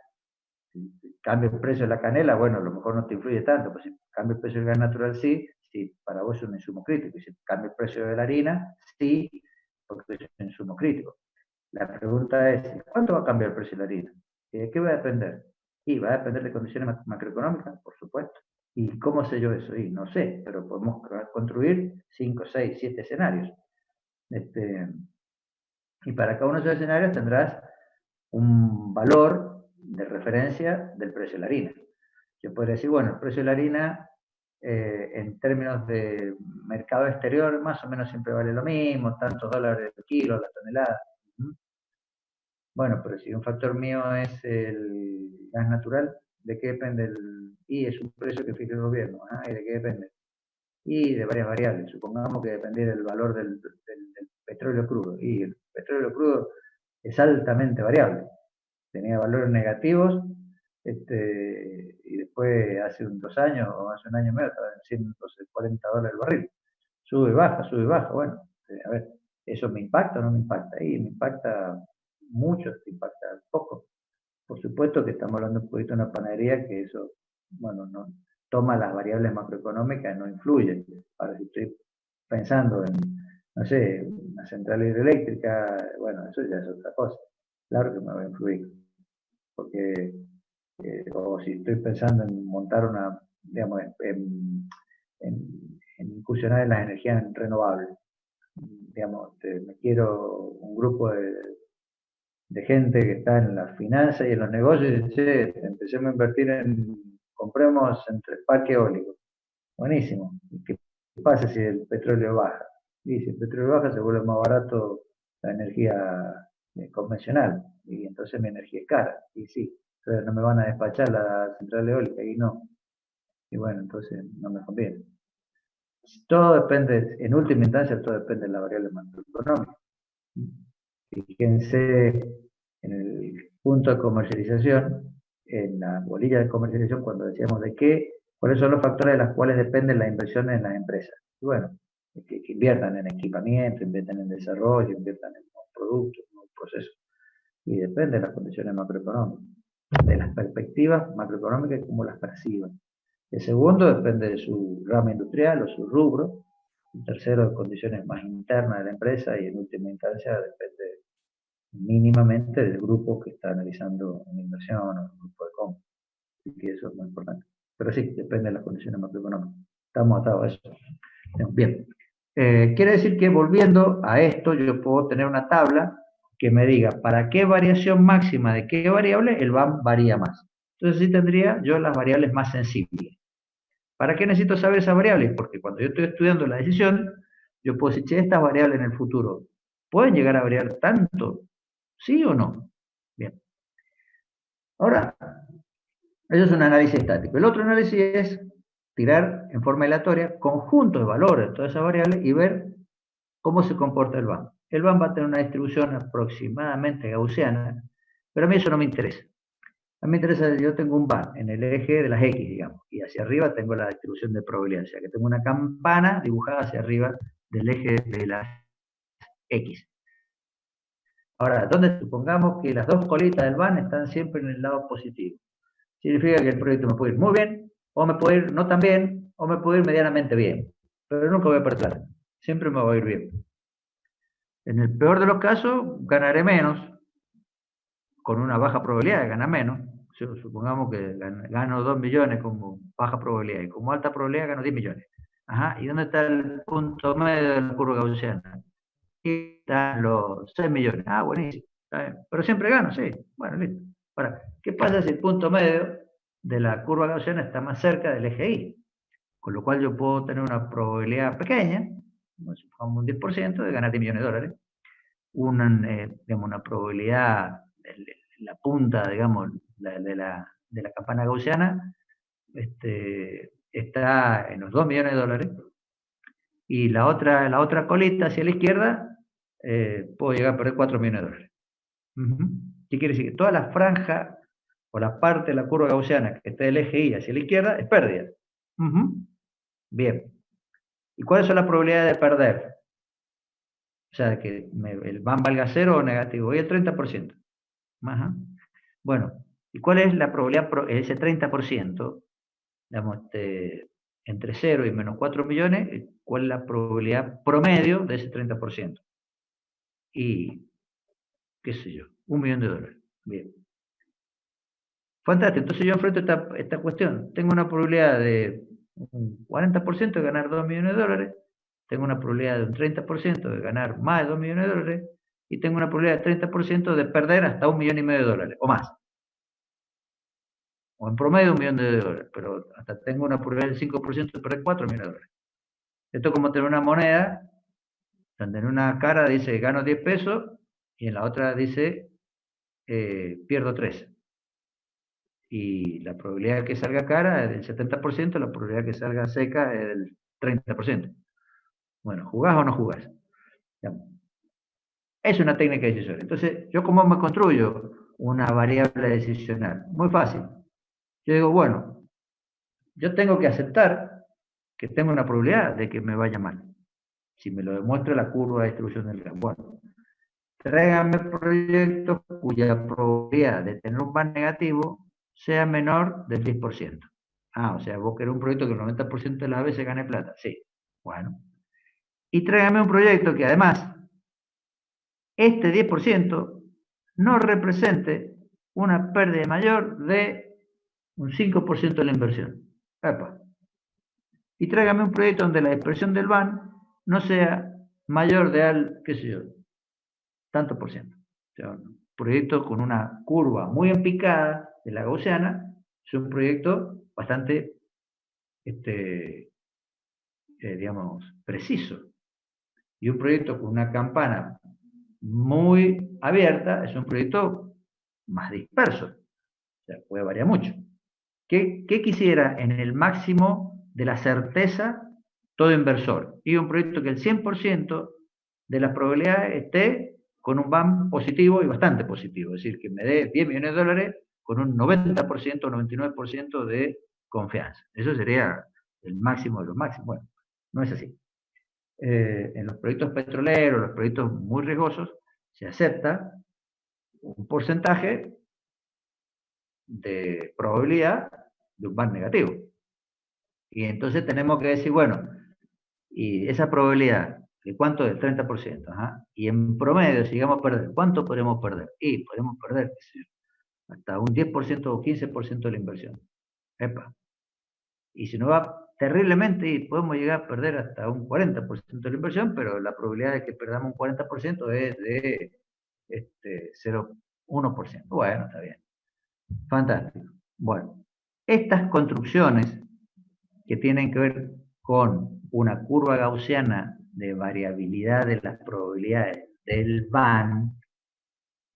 Si cambia el precio de la canela, bueno, a lo mejor no te influye tanto, pues si cambia el precio del gas natural, sí, sí, para vos es un insumo crítico. Y si cambia el precio de la harina, sí, porque es un insumo crítico. La pregunta es, ¿cuánto va a cambiar el precio de la harina? ¿Y de qué va a depender? Y va a depender de condiciones macroeconómicas, por supuesto. ¿Y cómo sé yo eso? Y no sé, pero podemos construir 5, 6, 7 escenarios. Y para cada uno de esos escenarios tendrás un valor de referencia del precio de la harina. Yo podría decir, bueno, el precio de la harina en términos de mercado exterior más o menos siempre vale lo mismo, tantos dólares el kilo, la tonelada. Bueno, pero si un factor mío es el gas natural, ¿de qué depende y es un precio que fija el gobierno? ¿Y de qué depende? Y de varias variables. Supongamos que dependiera del valor del petróleo crudo. Y el petróleo crudo es altamente variable. Tenía valores negativos, y después hace 2 años o hace un año y medio estaba en $140 el barril. Sube y baja. Bueno, a ver, ¿eso me impacta o no me impacta? Y me impacta mucho, te impacta poco. Por supuesto que estamos hablando un poquito de una panadería que eso, bueno, no toma las variables macroeconómicas, no influye. Ahora, si estoy pensando en, no sé, una central hidroeléctrica, bueno, eso ya es otra cosa. Claro que me va a influir. Porque, o si estoy pensando en montar una, digamos, en incursionar en las energías renovables. Digamos, me quiero un grupo de gente que está en las finanzas y en los negocios y dice, empecemos a invertir compremos entre parque eólico. Buenísimo. ¿Qué pasa si el petróleo baja? Y si el petróleo baja se vuelve más barato la energía convencional y entonces mi energía es cara. Y sí, entonces no me van a despachar la central eólica y no. Y bueno, entonces no me conviene. Todo depende, en última instancia, todo depende de la variable macroeconómica. Fíjense en el punto de comercialización, en la bolilla de comercialización, cuando decíamos cuáles son los factores de los cuales dependen las inversiones en las empresas. Y bueno, que inviertan en equipamiento, inviertan en desarrollo, inviertan en nuevos productos, nuevos procesos. Y depende de las condiciones macroeconómicas, de las perspectivas macroeconómicas y cómo las perciban. El segundo depende de su rama industrial o su rubro. El tercero, de condiciones más internas de la empresa y en última instancia depende mínimamente del grupo que está analizando una inversión o un grupo de compra. Y eso es muy importante. Pero sí, depende de las condiciones macroeconómicas. Estamos atados a eso. Bien. Quiere decir que volviendo a esto, yo puedo tener una tabla que me diga para qué variación máxima de qué variable el BAM varía más. Entonces sí tendría yo las variables más sensibles. ¿Para qué necesito saber esas variables? Porque cuando yo estoy estudiando la decisión, yo puedo decir, che, estas variables en el futuro, ¿pueden llegar a variar tanto? ¿Sí o no? Bien. Ahora, eso es un análisis estático. El otro análisis es tirar en forma aleatoria conjuntos de valores de todas esas variables y ver cómo se comporta el BAM. El BAM va a tener una distribución aproximadamente gaussiana, pero a mí eso no me interesa. A mí me interesa, yo tengo un BAM en el eje de las X, digamos, y hacia arriba tengo la distribución de probabilidad, o sea que tengo una campana dibujada hacia arriba del eje de las X. Ahora, ¿dónde supongamos que las dos colitas del BAM están siempre en el lado positivo? Significa que el proyecto me puede ir muy bien, o me puede ir no tan bien, o me puede ir medianamente bien. Pero nunca voy a perder. Siempre me va a ir bien. En el peor de los casos, ganaré menos, con una baja probabilidad de ganar menos. Supongamos que gano 2 millones como baja probabilidad, y como alta probabilidad gano 10 millones. Ajá, ¿y dónde está el punto medio de la curva gaussiana? Aquí están los 6 millones. Ah, buenísimo. Pero siempre gano, sí. Bueno, listo. Ahora, ¿qué pasa si el punto medio de la curva gaussiana está más cerca del eje Y? Con lo cual yo puedo tener una probabilidad pequeña, como un 10%, de ganar 10 millones de dólares. Una probabilidad, la punta, digamos, de la campana gaussiana, está en los 2 millones de dólares. Y la otra colita hacia la izquierda, puedo llegar a perder 4 millones de dólares. ¿Qué quiere decir? Que toda la franja o la parte de la curva gaussiana que está del eje Y hacia la izquierda es pérdida. Bien. ¿Y cuáles son las probabilidades de perder? O sea, que el BAN valga 0 o negativo, y el 30%. Ajá. Bueno, ¿y cuál es la probabilidad, ese 30%, digamos, entre 0 y menos 4 millones, cuál es la probabilidad promedio de ese 30%? Y, qué sé yo, $1 millón. Bien. Fantástico, entonces yo enfrento esta cuestión. Tengo una probabilidad de un 40% de ganar $2 millones, tengo una probabilidad de un 30% de ganar más de $2 millones, y tengo una probabilidad de 30% de perder hasta $1,5 millones, o más. O en promedio $1 millón, pero hasta tengo una probabilidad del 5% de perder $4 millones. Esto es como tener una moneda, donde en una cara dice gano 10 pesos, y en la otra dice pierdo 3. Y la probabilidad de que salga cara es del 70%, la probabilidad de que salga seca es del 30%. Bueno, ¿jugás o no jugás? Es una técnica decisional. Entonces, ¿yo cómo me construyo una variable decisional? Muy fácil. Yo digo, bueno, yo tengo que aceptar que tengo una probabilidad de que me vaya mal. Si me lo demuestra la curva de distribución del gas. Bueno, tráigame proyectos cuya probabilidad de tener un BAN negativo sea menor del 10%. Ah, o sea, vos querés un proyecto que el 90% de las veces gane plata. Sí, bueno. Y tráigame un proyecto que además este 10% no represente una pérdida mayor de un 5% de la inversión. Epa. Y tráigame un proyecto donde la expresión del BAN no sea mayor de al, qué sé yo, tanto por ciento. O sea, un proyecto con una curva muy empicada de la gaussiana es un proyecto bastante, digamos, preciso. Y un proyecto con una campana muy abierta es un proyecto más disperso. O sea, puede variar mucho. ¿Qué quisiera en el máximo de la certeza todo inversor? Y un proyecto que el 100% de las probabilidades esté con un BAM positivo y bastante positivo. Es decir, que me dé $10 millones con un 90% o 99% de confianza. Eso sería el máximo de los máximos. Bueno, no es así. En los proyectos petroleros, los proyectos muy riesgosos, se acepta un porcentaje de probabilidad de un BAN negativo. Y entonces tenemos que decir, bueno, y esa probabilidad, ¿de cuánto es? 30%. Ajá. Y en promedio, si llegamos a perder, ¿cuánto podemos perder? Y podemos perder, hasta un 10% o 15% de la inversión. Epa. Y si nos va terriblemente, podemos llegar a perder hasta un 40% de la inversión, pero la probabilidad de que perdamos un 40% es de 0,1%. Bueno, está bien. Fantástico. Bueno, estas construcciones que tienen que ver con una curva gaussiana de variabilidad de las probabilidades del BAN,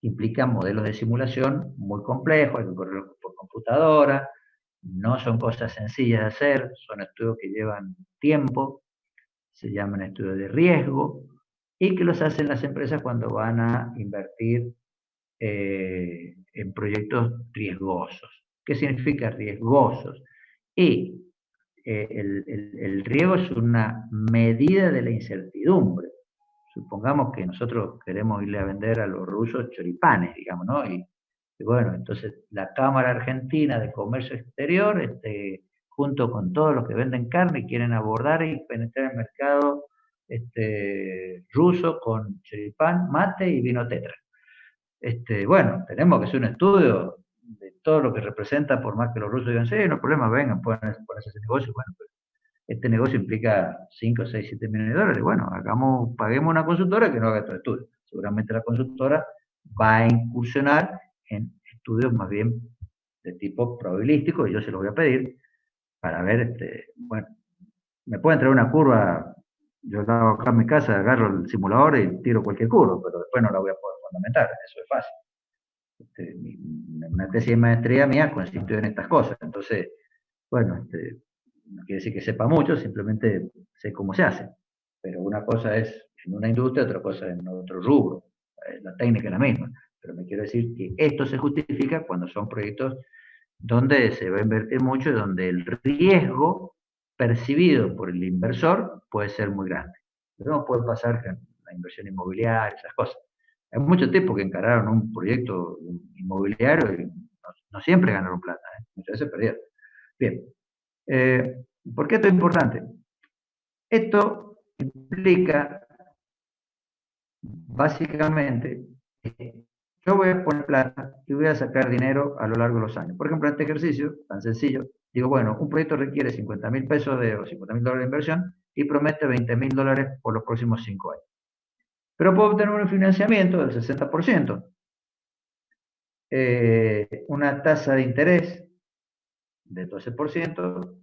implican modelos de simulación muy complejos, hay que correrlos por computadora, no son cosas sencillas de hacer, son estudios que llevan tiempo, se llaman estudios de riesgo, y que los hacen las empresas cuando van a invertir en proyectos riesgosos. ¿Qué significa riesgosos? Y el riesgo es una medida de la incertidumbre. Supongamos que nosotros queremos irle a vender a los rusos choripanes, digamos, ¿no? Y bueno, entonces la Cámara Argentina de Comercio Exterior, junto con todos los que venden carne, quieren abordar y penetrar el mercado ruso con choripán, mate y vino tetra. Bueno, tenemos que hacer un estudio de todo lo que representa, por más que los rusos digan, sí, no hay problema, vengan, pueden hacer ese negocio. Bueno, pero este negocio implica 5, 6, 7 millones de dólares. Bueno, paguemos una consultora que no haga estos estudios. Seguramente la consultora va a incursionar en estudios más bien de tipo probabilístico, y yo se los voy a pedir para ver, bueno, me pueden traer una curva, yo la hago acá en mi casa, agarro el simulador y tiro cualquier curva, pero después no la voy a poder fundamentar, eso es fácil. Una tesis de maestría mía consistió en estas cosas, entonces, bueno, no quiere decir que sepa mucho, simplemente sé cómo se hace. Pero una cosa es en una industria, otra cosa en otro rubro. La técnica es la misma. Pero me quiero decir que esto se justifica cuando son proyectos donde se va a invertir mucho y donde el riesgo percibido por el inversor puede ser muy grande. Pero no puede pasar con la inversión inmobiliaria, esas cosas. Hay muchos tipos que encararon un proyecto inmobiliario y no siempre ganaron plata, muchas veces perdieron. Bien, ¿por qué esto es importante? Esto implica, básicamente, yo voy a poner plata y voy a sacar dinero a lo largo de los años. Por ejemplo, en este ejercicio, tan sencillo, digo, bueno, un proyecto requiere 50.000 pesos o 50.000 dólares de inversión y promete 20.000 dólares por los próximos 5 años. Pero puedo obtener un financiamiento del 60%, una tasa de interés del 12%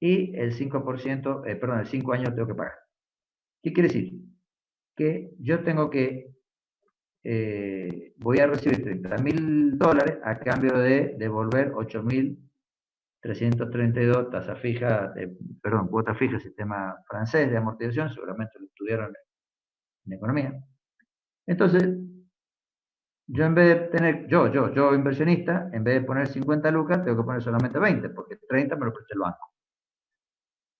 y el 5%, perdón, el 5 años tengo que pagar. ¿Qué quiere decir? Que yo tengo que, voy a recibir 30.000 dólares a cambio de devolver 8.332 tasa fija, perdón, cuota fija, sistema francés de amortización, seguramente lo estudiaron en economía. Entonces, yo en vez de tener, yo inversionista, en vez de poner 50 lucas, tengo que poner solamente 20, porque 30 me lo presta el banco.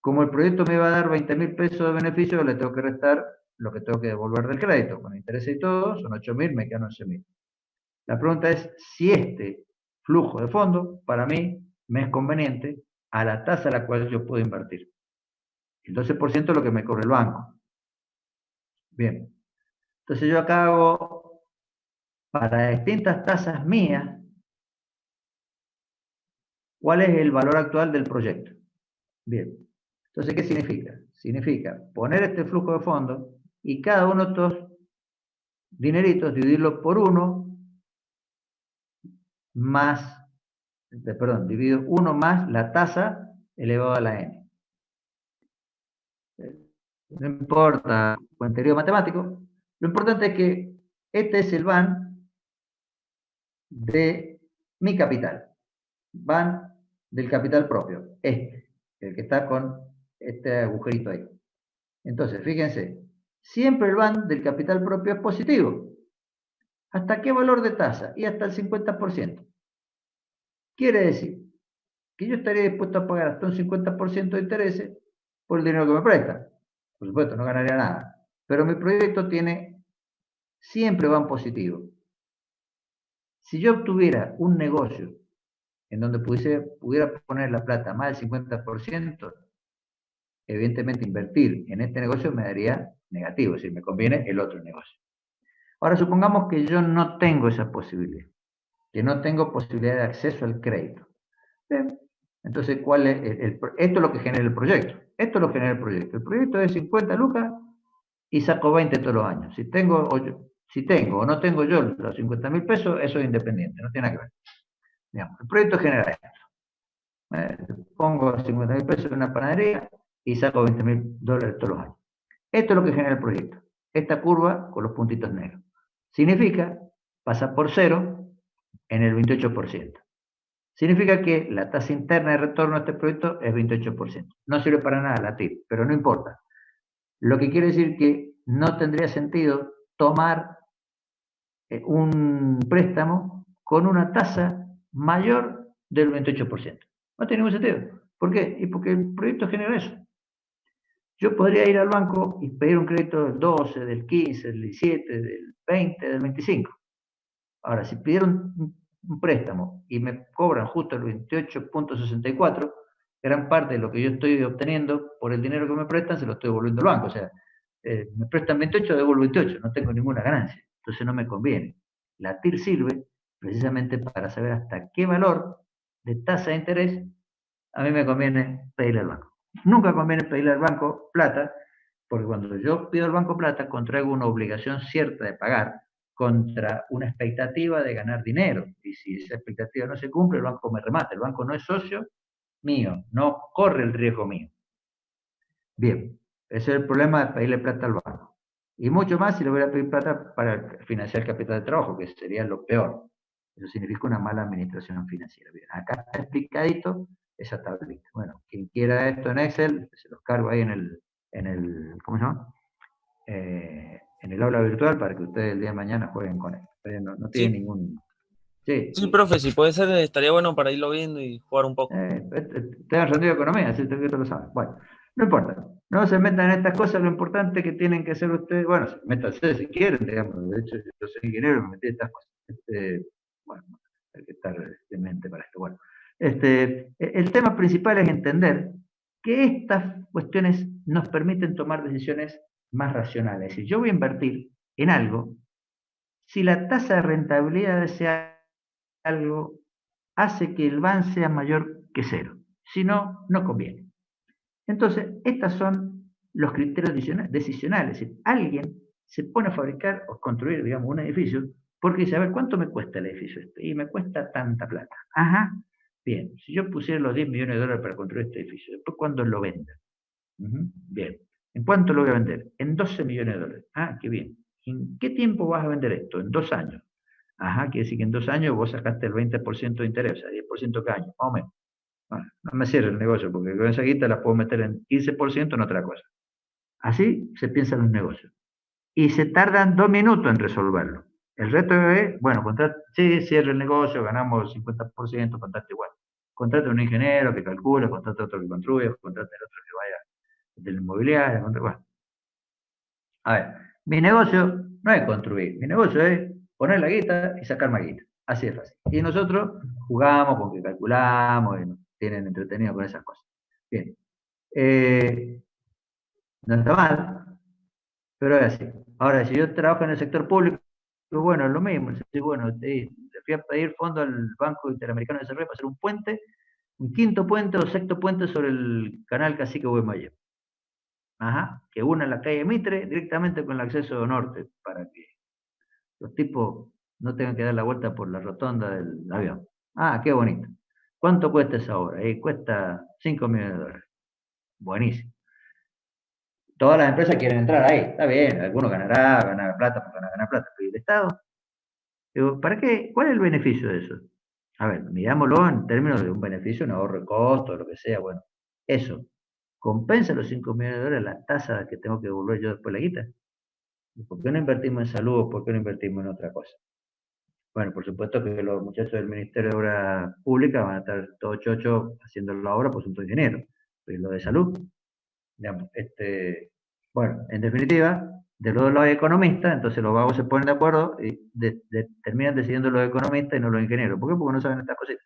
Como el proyecto me va a dar 20.000 pesos de beneficio, le tengo que restar lo que tengo que devolver del crédito, con interés y todo, son 8.000, me quedan 11.000. La pregunta es si este flujo de fondos, para mí, me es conveniente a la tasa a la cual yo puedo invertir. El 12% es lo que me cobra el banco. Bien. Entonces yo acá hago, para distintas tasas mías, ¿cuál es el valor actual del proyecto? Bien. Entonces, ¿qué significa? Significa poner este flujo de fondos y cada uno de estos dineritos dividirlo por 1 más, perdón, dividido 1 más la tasa elevado a la n. No importa cuenterío matemático, lo importante es que este es el van de mi capital, van del capital propio, el que está con este agujerito ahí. Entonces, fíjense, siempre el van del capital propio es positivo. ¿Hasta qué valor de tasa? Y hasta el 50%. Quiere decir que yo estaría dispuesto a pagar hasta un 50% de intereses por el dinero que me prestan. Por supuesto, no ganaría nada. Pero mi proyecto tiene, siempre van positivo. Si yo obtuviera un negocio en donde pudiera poner la plata más del 50%, evidentemente invertir en este negocio me daría negativo, es decir, me conviene el otro negocio. Ahora supongamos que yo no tengo esa posibilidad, que no tengo posibilidad de acceso al crédito. Bien. Entonces, ¿cuál es esto es lo que genera el proyecto? Esto es lo que genera el proyecto. El proyecto es 50 lucas y saco 20 todos los años. Si tengo o no tengo yo los 50.000 pesos, eso es independiente, no tiene nada que ver. Digamos, el proyecto genera esto. Pongo 50.000 pesos en una panadería y saco 20.000 dólares todos los años. Esto es lo que genera el proyecto. Esta curva con los puntitos negros. Significa pasar por cero en el 28%. Significa que la tasa interna de retorno a este proyecto es 28%. No sirve para nada la TIP, pero no importa. Lo que quiere decir que no tendría sentido tomar un préstamo con una tasa mayor del 28%. No tiene ningún sentido. ¿Por qué? Y porque el proyecto genera eso. Yo podría ir al banco y pedir un crédito del 12, del 15, del 17, del 20, del 25. Ahora, si pidieron un préstamo y me cobran justo el 28.64, gran parte de lo que yo estoy obteniendo por el dinero que me prestan se lo estoy devolviendo al banco. O sea, me prestan 28, devuelvo 28, no tengo ninguna ganancia. Entonces no me conviene. La TIR sirve precisamente para saber hasta qué valor de tasa de interés a mí me conviene pedirle al banco. Nunca conviene pedirle al banco plata, porque cuando yo pido al banco plata, contraigo una obligación cierta de pagar contra una expectativa de ganar dinero. Y si esa expectativa no se cumple, el banco me remata. El banco no es socio mío, no corre el riesgo mío. Bien, ese es el problema de pedirle plata al banco. Y mucho más si le voy a pedir plata para financiar el capital de trabajo, que sería lo peor. Eso significa una mala administración financiera. Bien, acá está explicadito esa tablita. Bueno, quien quiera esto en Excel, se los cargo ahí en el ¿cómo se llama? En el aula virtual para que ustedes el día de mañana jueguen con él. No tiene ningún... Sí. Sí, profe, si puede ser, estaría bueno para irlo viendo y jugar un poco. Te han rendido economía, así que tú lo sabes. Bueno, no importa. No se metan en estas cosas, lo importante que tienen que hacer ustedes, bueno, métanse si quieren, digamos. De hecho, yo soy ingeniero y me metí en estas cosas. Bueno, hay que estar de mente para esto. Bueno, el tema principal es entender que estas cuestiones nos permiten tomar decisiones más racionales. Si yo voy a invertir en algo, si la tasa de rentabilidad de ese algo hace que el VAN sea mayor que cero. Si no, no conviene. Entonces, estos son los criterios decisionales. Es decir, alguien se pone a fabricar o construir, digamos, un edificio porque dice, a ver, ¿cuánto me cuesta el edificio este? Y me cuesta tanta plata. Ajá. Bien, si yo pusiera los 10 millones de dólares para construir este edificio, después, ¿cuándo lo venda? Bien. ¿En cuánto lo voy a vender? En 12 millones de dólares. Ah, qué bien. ¿En qué tiempo vas a vender esto? En 2 años. Ajá, quiere decir que en 2 años vos sacaste el 20% de interés, o sea, 10% cada año, más o menos. Bueno, no me cierre el negocio, porque con esa guita la puedo meter en 15% en otra cosa. Así se piensan los negocios. Y se tardan 2 minutos en resolverlo. El resto es, bueno, sí, cierre el negocio, ganamos 50%, contrate igual. Contrate un ingeniero que calcule, contrate otro que construya, contrate el otro que vaya del inmobiliario, bueno. A ver, mi negocio no es construir, mi negocio es poner la guita y sacar más guita. Así es fácil. Y nosotros jugamos con que calculamos y nos tienen entretenidos con esas cosas. Bien. No está mal, pero es así. Ahora, si yo trabajo en el sector público, bueno, es lo mismo. Bueno, le fui a pedir fondo al Banco Interamericano de Desarrollo para hacer un puente, un quinto puente o sexto puente sobre el canal Cacique Guaymallén. Ajá, que una la calle Mitre directamente con el acceso norte, para que los tipos no tengan que dar la vuelta por la rotonda del avión. Ah, qué bonito. ¿Cuánto cuesta esa obra? Cuesta 5 millones de dólares. Buenísimo. Todas las empresas quieren entrar ahí. Está bien, algunos ganará plata porque van a ganar plata. Pero ¿y el Estado? Digo, ¿para qué? ¿Cuál es el beneficio de eso? A ver, mirámoslo en términos de un beneficio, un ahorro de costo, lo que sea. Bueno, eso. ¿Compensa los 5 millones de dólares la tasa que tengo que devolver yo después la guita? ¿Por qué no invertimos en salud? ¿Por qué no invertimos en otra cosa? Bueno, por supuesto que los muchachos del Ministerio de Obras Públicas van a estar todos chochos haciendo la obra, pues son todos ingenieros. Pero lo de salud, digamos, bueno, en definitiva, de los dos lados hay economistas, entonces los vagos se ponen de acuerdo y terminan decidiendo los economistas y no los ingenieros. ¿Por qué? Porque no saben estas cositas.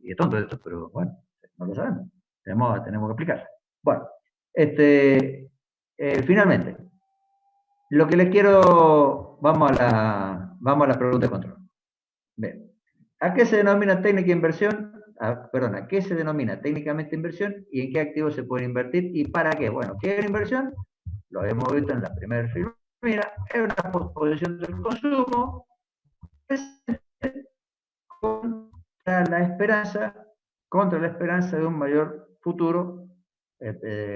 Y es tonto esto, pero bueno, no lo sabemos. Tenemos que aplicar. Bueno, finalmente, lo que les quiero, vamos a la pregunta de control. Bien. ¿A qué se denomina técnica de inversión? Perdón, ¿a qué se denomina técnicamente inversión y en qué activos se puede invertir y para qué? Bueno, ¿qué es la inversión? Lo hemos visto en la primera mira, es una posposición del consumo contra la esperanza de un mayor futuro,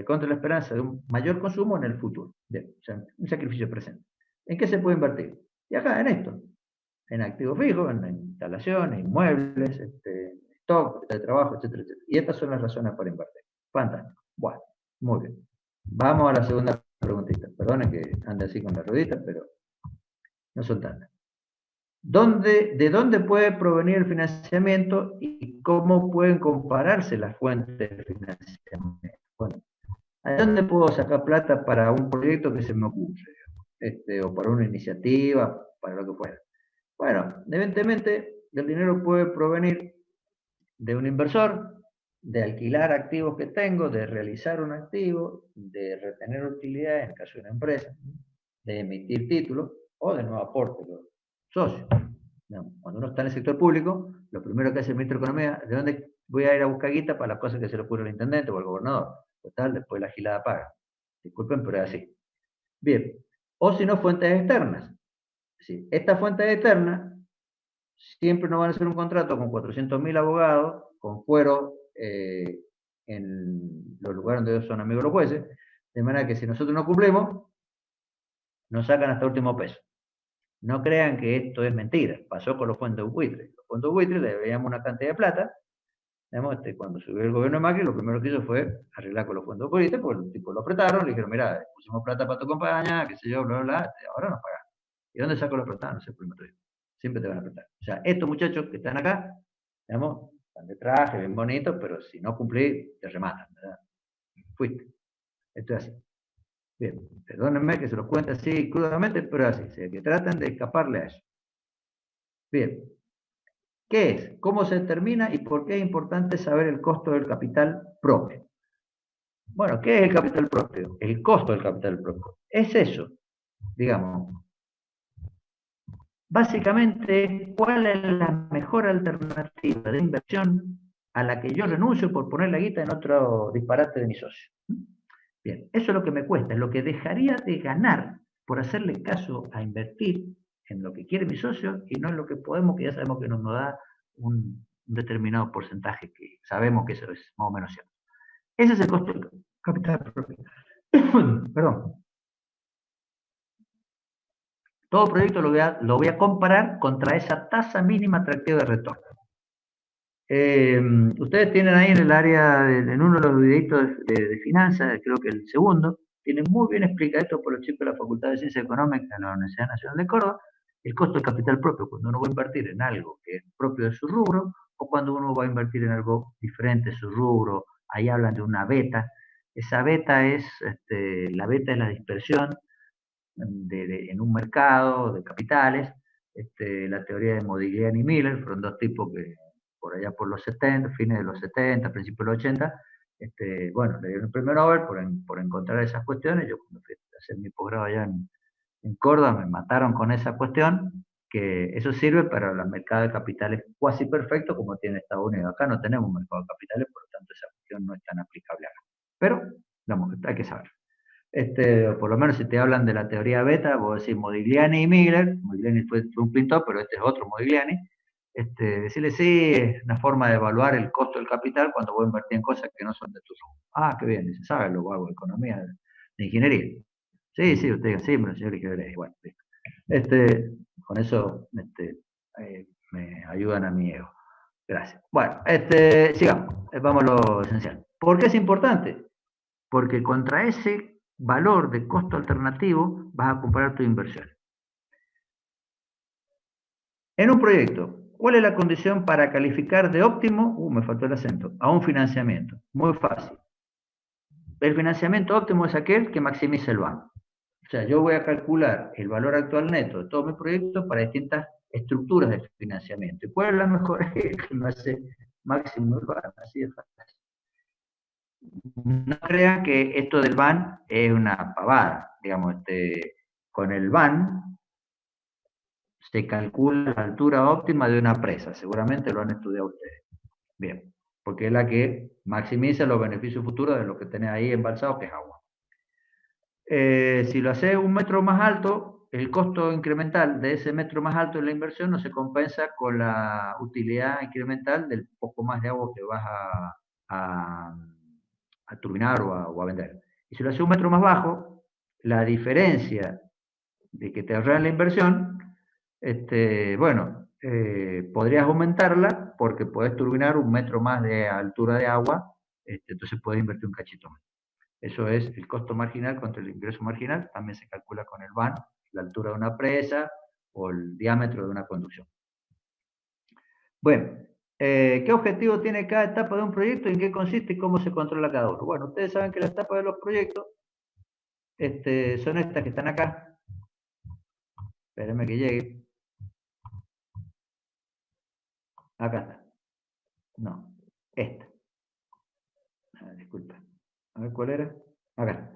contra la esperanza de un mayor consumo en el futuro. Bien, o sea, un sacrificio presente. ¿En qué se puede invertir? Y acá en esto, en activos fijos, en instalaciones, inmuebles, stock de trabajo, etcétera, etcétera. Y estas son las razones para invertir. Fantástico. Bueno, muy bien. Vamos a la segunda preguntita. Perdonen que ande así con la ruedita, pero no son tantas. ¿De dónde puede provenir el financiamiento y cómo pueden compararse las fuentes de financiamiento? Bueno, ¿a dónde puedo sacar plata para un proyecto que se me ocurre? O para una iniciativa, para lo que fuera. Bueno, evidentemente el dinero puede provenir de un inversor, de alquilar activos que tengo, de realizar un activo, de retener utilidades en el caso de una empresa, de emitir títulos o de nuevo aporte de los socios. Cuando uno está en el sector público, lo primero que hace el ministro de Economía, ¿de dónde voy a ir a buscar guita para las cosas que se le ocurre al intendente o al gobernador? Total, después la gilada paga. Disculpen, pero es así. Bien. O si no, fuentes externas. Sí, estas fuentes externas siempre nos van a hacer un contrato con 400.000 abogados, con fuero en los lugares donde son amigos los jueces, de manera que si nosotros no cumplimos, nos sacan hasta último peso. No crean que esto es mentira, pasó con los fondos buitres. Los fondos buitres le debíamos una cantidad de plata, cuando subió el gobierno de Macri, lo primero que hizo fue arreglar con los fondos buitres, porque los tipos lo apretaron, le dijeron, mira, pusimos plata para tu compañía, qué sé yo, bla, bla, bla, ahora nos pagan. ¿Y dónde saco los plata? No sé, primo tuyo. siempre te van a apretar. O sea, estos muchachos que están acá, digamos, están de traje, bien bonitos, pero si no cumplís, te rematan, ¿verdad? Fuiste. Esto es así. Bien, perdónenme que se los cuente así crudamente, pero así, o sea, que tratan de escaparle a eso. Bien, ¿qué es? ¿Cómo se determina y por qué es importante saber el costo del capital propio? Bueno, ¿qué es el capital propio? El costo del capital propio. Es eso, digamos. Básicamente, ¿cuál es la mejor alternativa de inversión a la que yo renuncio por poner la guita en otro disparate de mi socio? Bien, eso es lo que me cuesta, es lo que dejaría de ganar por hacerle caso a invertir en lo que quiere mi socio y no en lo que podemos, que ya sabemos que nos da un determinado porcentaje que sabemos que eso es más o menos cierto. Ese es el costo del capital propio. Perdón. Todo proyecto lo voy a comparar contra esa tasa mínima atractiva de retorno. Ustedes tienen ahí en el área, en uno de los videitos de finanzas, creo que el segundo, tienen muy bien explicado esto por los chicos de la Facultad de Ciencias Económicas de la Universidad Nacional de Córdoba, el costo del capital propio, cuando uno va a invertir en algo que es propio de su rubro, o cuando uno va a invertir en algo diferente de su rubro. Ahí hablan de una beta. Esa beta es, la beta es la dispersión en un mercado de capitales. La teoría de Modigliani y Miller fueron dos tipos que por allá por los 70, fines de los 70, principios de los 80, bueno, le dieron el premio Nobel por encontrar esas cuestiones. Yo cuando fui a hacer mi posgrado allá en Córdoba me mataron con esa cuestión, que eso sirve para los mercados de capitales cuasi perfectos como tiene Estados Unidos. Acá no tenemos un mercado de capitales, por lo tanto esa cuestión no es tan aplicable acá. Pero, digamos, hay que saber. Por lo menos si te hablan de la teoría beta, vos decís Modigliani y Miller. Modigliani fue un pintor, pero este es otro Modigliani. Decirle sí, es una forma de evaluar el costo del capital cuando vos invertís en cosas que no son de tu rubro. Ah, qué bien, dice, ¿sabe? Lo hago de economía, de ingeniería. Sí, sí, usted diga, sí, pero señor ingeniero, bueno, listo. Con eso me ayudan a mi ego. Gracias. Bueno, sigamos, vamos a lo esencial. ¿Por qué es importante? Porque contra ese valor de costo alternativo vas a comparar tu inversión. En un proyecto, ¿cuál es la condición para calificar de óptimo? Me faltó el acento, a un financiamiento. Muy fácil. El financiamiento óptimo es aquel que maximiza el banco. O sea, yo voy a calcular el valor actual neto de todo mi proyecto para distintas estructuras de financiamiento. ¿Y cuál es la mejor? El que me hace máximo el banco. Así de fácil. No crean que esto del BAN es una pavada. Digamos, con el BAN se calcula la altura óptima de una presa. Seguramente lo han estudiado ustedes. Bien, porque es la que maximiza los beneficios futuros de lo que tenés ahí embalsado, que es agua. Si lo haces un metro más alto, el costo incremental de ese metro más alto en la inversión no se compensa con la utilidad incremental del poco más de agua que vas a turbinar o a vender. Y si lo haces un metro más bajo, la diferencia de que te ahorras la inversión, bueno, podrías aumentarla porque puedes turbinar un metro más de altura de agua, entonces puedes invertir un cachito más. Eso es el costo marginal contra el ingreso marginal. También se calcula con el BAN, la altura de una presa o el diámetro de una conducción. Bueno, ¿qué objetivo tiene cada etapa de un proyecto y en qué consiste y cómo se controla cada uno? Bueno, ustedes saben que las etapas de los proyectos son estas que están acá. Espérenme que llegue. Acá está. No, esta. Disculpa. A ver cuál era. Acá.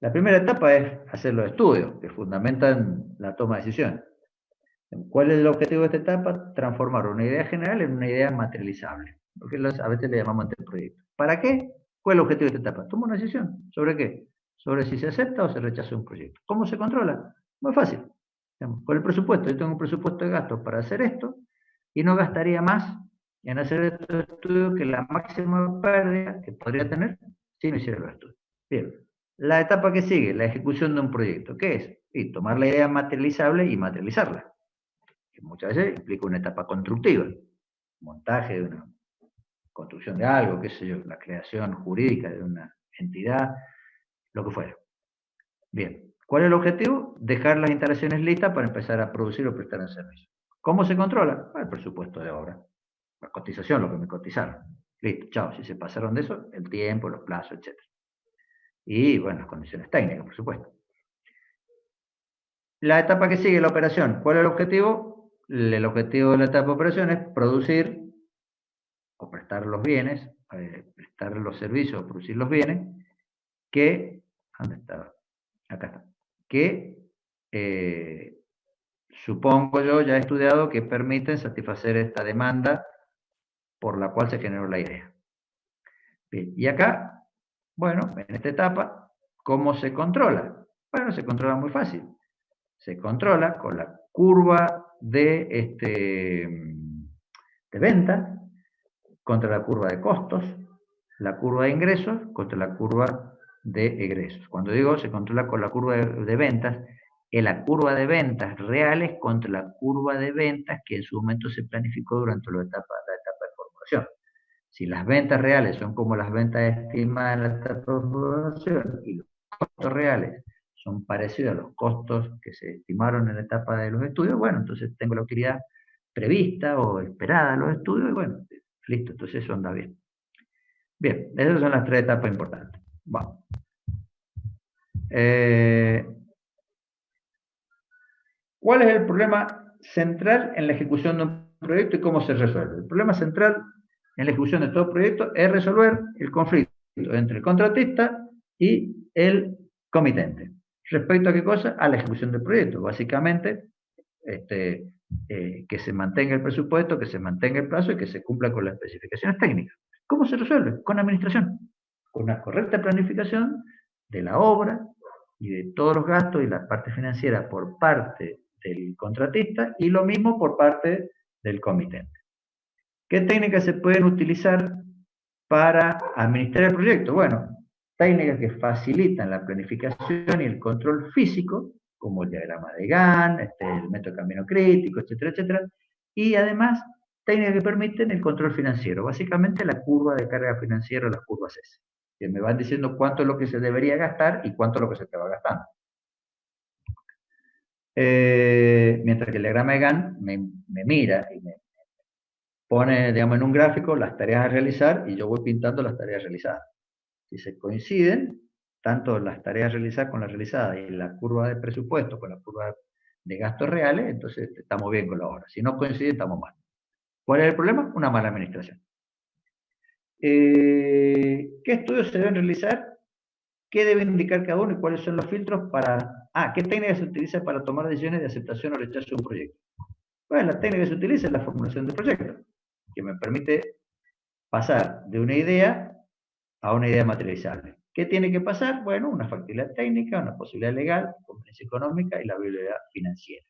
La primera etapa es hacer los estudios que fundamentan la toma de decisiones. ¿Cuál es el objetivo de esta etapa? Transformar una idea general en una idea materializable. Porque a veces le llamamos anteproyecto. ¿Para qué? ¿Cuál es el objetivo de esta etapa? Toma una decisión. ¿Sobre qué? Sobre si se acepta o se rechaza un proyecto. ¿Cómo se controla? Muy fácil. Con el presupuesto. Yo tengo un presupuesto de gastos para hacer esto y no gastaría más en hacer estos estudios que la máxima pérdida que podría tener si no hiciera los estudios. Bien. La etapa que sigue, la ejecución de un proyecto. ¿Qué es? Y tomar la idea materializable y materializarla. Que muchas veces implica una etapa constructiva, montaje de una construcción de algo, qué sé yo, la creación jurídica de una entidad, lo que fuera. Bien, ¿cuál es el objetivo? Dejar las instalaciones listas para empezar a producir o prestar el servicio. ¿Cómo se controla? El presupuesto de obra. La cotización, lo que me cotizaron. Listo, chao. Si se pasaron de eso, el tiempo, los plazos, etc. Y, bueno, las condiciones técnicas, por supuesto. La etapa que sigue, la operación. ¿Cuál es el objetivo? El objetivo de la etapa de operación es producir o prestar los bienes, prestar los servicios o producir los bienes que, ¿dónde está? Acá está, que supongo yo, ya he estudiado, que permiten satisfacer esta demanda por la cual se generó la idea. Bien, y acá, bueno, en esta etapa, ¿cómo se controla? Bueno, se controla muy fácil. Se controla con la curva de venta contra la curva de costos, la curva de ingresos contra la curva de egresos. Cuando digo se controla con la curva de ventas, es la curva de ventas reales contra la curva de ventas que en su momento se planificó durante la etapa de formulación. Si las ventas reales son como las ventas estimadas en la etapa de formulación y los costos reales son parecidos a los costos que se estimaron en la etapa de los estudios, bueno, entonces tengo la utilidad prevista o esperada de los estudios y bueno, listo, entonces eso anda bien. Bien, esas son las 3 etapas importantes. Vamos. ¿Cuál es el problema central en la ejecución de un proyecto y cómo se resuelve? El problema central en la ejecución de todo proyecto es resolver el conflicto entre el contratista y el comitente. ¿Respecto a qué cosa? A la ejecución del proyecto. Básicamente, que se mantenga el presupuesto, que se mantenga el plazo y que se cumpla con las especificaciones técnicas. ¿Cómo se resuelve? Con administración. Con una correcta planificación de la obra y de todos los gastos y la parte financiera por parte del contratista y lo mismo por parte del comitente. ¿Qué técnicas se pueden utilizar para administrar el proyecto? Bueno, técnicas que facilitan la planificación y el control físico, como el diagrama de Gantt, el método de camino crítico, etcétera, etcétera, y además técnicas que permiten el control financiero, básicamente la curva de carga financiera o las curvas S, que me van diciendo cuánto es lo que se debería gastar y cuánto es lo que se te va gastando. Mientras que el diagrama de Gantt me mira y me pone, digamos, en un gráfico las tareas a realizar y yo voy pintando las tareas realizadas. Si se coinciden, tanto las tareas realizadas con las realizadas y la curva de presupuesto con la curva de gastos reales, entonces estamos bien con la obra. Si no coinciden, estamos mal. ¿Cuál es el problema? Una mala administración. ¿Qué estudios se deben realizar? ¿Qué deben indicar cada uno y cuáles son los filtros para... ¿qué técnica se utiliza para tomar decisiones de aceptación o rechazo de un proyecto? Bueno, la técnica que se utiliza es la formulación del proyecto, que me permite pasar de una idea a una idea materializable. ¿Qué tiene que pasar? Bueno, una factibilidad técnica, una posibilidad legal, conveniencia económica y la viabilidad financiera.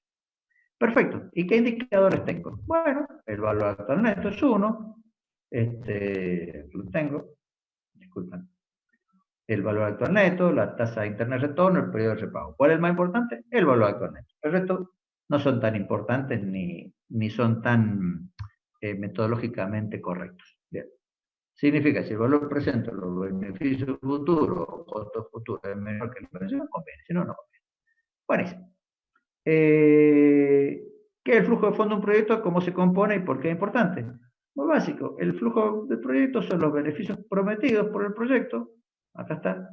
Perfecto. ¿Y qué indicadores tengo? Bueno, el valor actual neto es uno. Lo tengo. Disculpen. El valor actual neto, la tasa interna de retorno, el periodo de repago. ¿Cuál es el más importante? El valor actual neto. El resto no son tan importantes ni son tan metodológicamente correctos. Bien. Significa, si el valor presente los beneficios futuros o costos futuros es menor que la inversión, conviene, si no, no conviene. Buenísimo. ¿Qué es el flujo de fondo de un proyecto? ¿Cómo se compone y por qué es importante? Muy básico. El flujo del proyecto son los beneficios prometidos por el proyecto, acá está,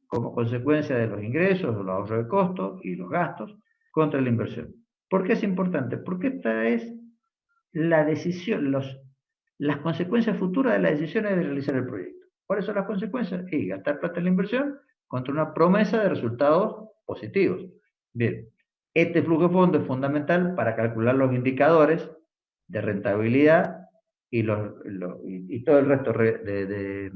como consecuencia de los ingresos, los ahorros de costos y los gastos contra la inversión. ¿Por qué es importante? Porque esta es la decisión, las consecuencias futuras de las decisiones de realizar el proyecto. ¿Cuáles son las consecuencias? Y gastar plata en la inversión contra una promesa de resultados positivos. Bien, este flujo de fondo es fundamental para calcular los indicadores de rentabilidad y todo el resto de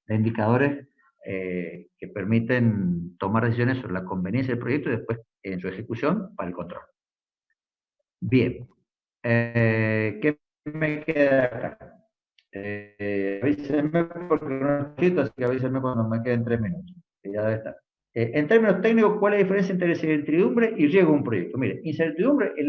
indicadores que permiten tomar decisiones sobre la conveniencia del proyecto y después en su ejecución para el control. Bien, ¿qué me queda acá? Avísenme porque no necesito, así que avísenme cuando me queden 3 minutos. Que ya debe estar. En términos técnicos, ¿cuál es la diferencia entre incertidumbre y riesgo de un proyecto? Mire, incertidumbre es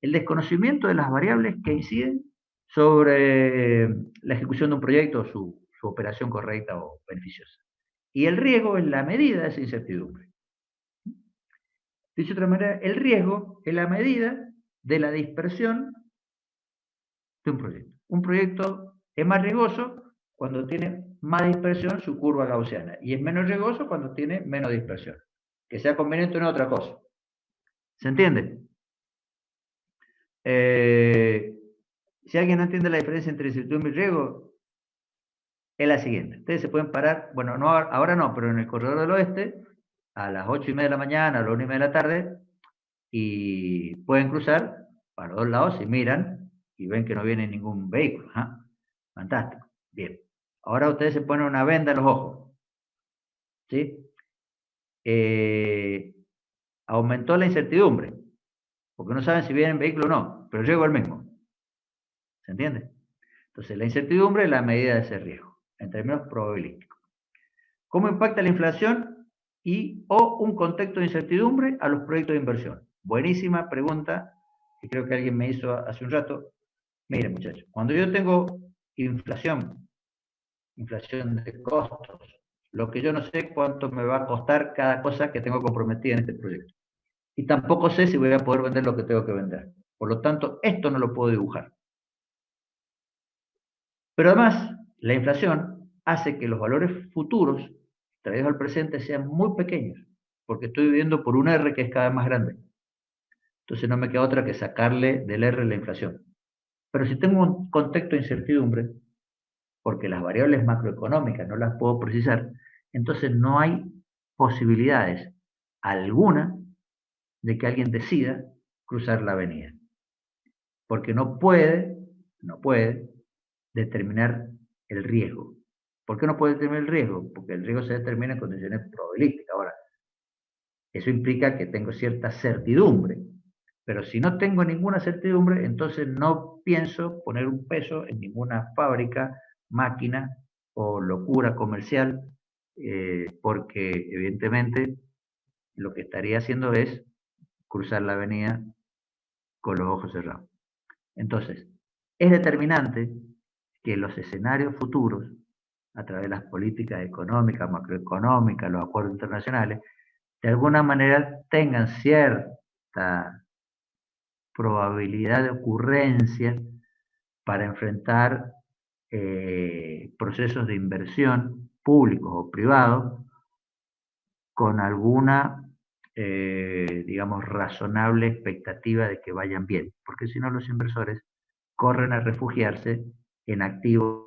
el desconocimiento de las variables que inciden sobre la ejecución de un proyecto o su operación correcta o beneficiosa. Y el riesgo es la medida de esa incertidumbre. Dicho de otra manera, el riesgo es la medida de la dispersión de un proyecto. Un proyecto es más riesgoso cuando tiene más dispersión su curva gaussiana y es menos riesgoso cuando tiene menos dispersión. Que sea conveniente no es otra cosa. ¿Se entiende? Si alguien no entiende la diferencia entre incertidumbre y riesgo, es la siguiente. Ustedes se pueden parar, bueno, no, ahora no, pero en el corredor del oeste, a las 8:30 de la mañana, a las 1:30 de la tarde, y pueden cruzar para los dos lados y miran y ven que no viene ningún vehículo. ¿Ah? Fantástico. Bien. Ahora ustedes se ponen una venda en los ojos. ¿Sí? Aumentó la incertidumbre, porque no saben si viene vehículo o no, pero el riesgo es el mismo. ¿Se entiende? Entonces, la incertidumbre es la medida de ese riesgo, en términos probabilísticos. ¿Cómo impacta la inflación o un contexto de incertidumbre a los proyectos de inversión? Buenísima pregunta, que creo que alguien me hizo hace un rato. Miren, muchachos, cuando yo tengo inflación de costos, lo que yo no sé cuánto me va a costar cada cosa que tengo comprometida en este proyecto. Y tampoco sé si voy a poder vender lo que tengo que vender. Por lo tanto, esto no lo puedo dibujar. Pero además, la inflación hace que los valores futuros traídos al presente sean muy pequeños, porque estoy viviendo por un R que es cada vez más grande. Entonces no me queda otra que sacarle del R la inflación. Pero si tengo un contexto de incertidumbre, porque las variables macroeconómicas no las puedo precisar, entonces no hay posibilidades alguna de que alguien decida cruzar la avenida. Porque no puede determinar el riesgo. ¿Por qué no puede determinar el riesgo? Porque el riesgo se determina en condiciones probabilísticas. Ahora, eso implica que tengo cierta certidumbre. Pero si no tengo ninguna certidumbre, entonces no pienso poner un peso en ninguna fábrica, máquina o locura comercial, porque evidentemente lo que estaría haciendo es cruzar la avenida con los ojos cerrados. Entonces, es determinante que los escenarios futuros, a través de las políticas económicas, macroeconómicas, los acuerdos internacionales, de alguna manera tengan cierta probabilidad de ocurrencia para enfrentar procesos de inversión públicos o privados con alguna, digamos, razonable expectativa de que vayan bien, porque si no los inversores corren a refugiarse en activos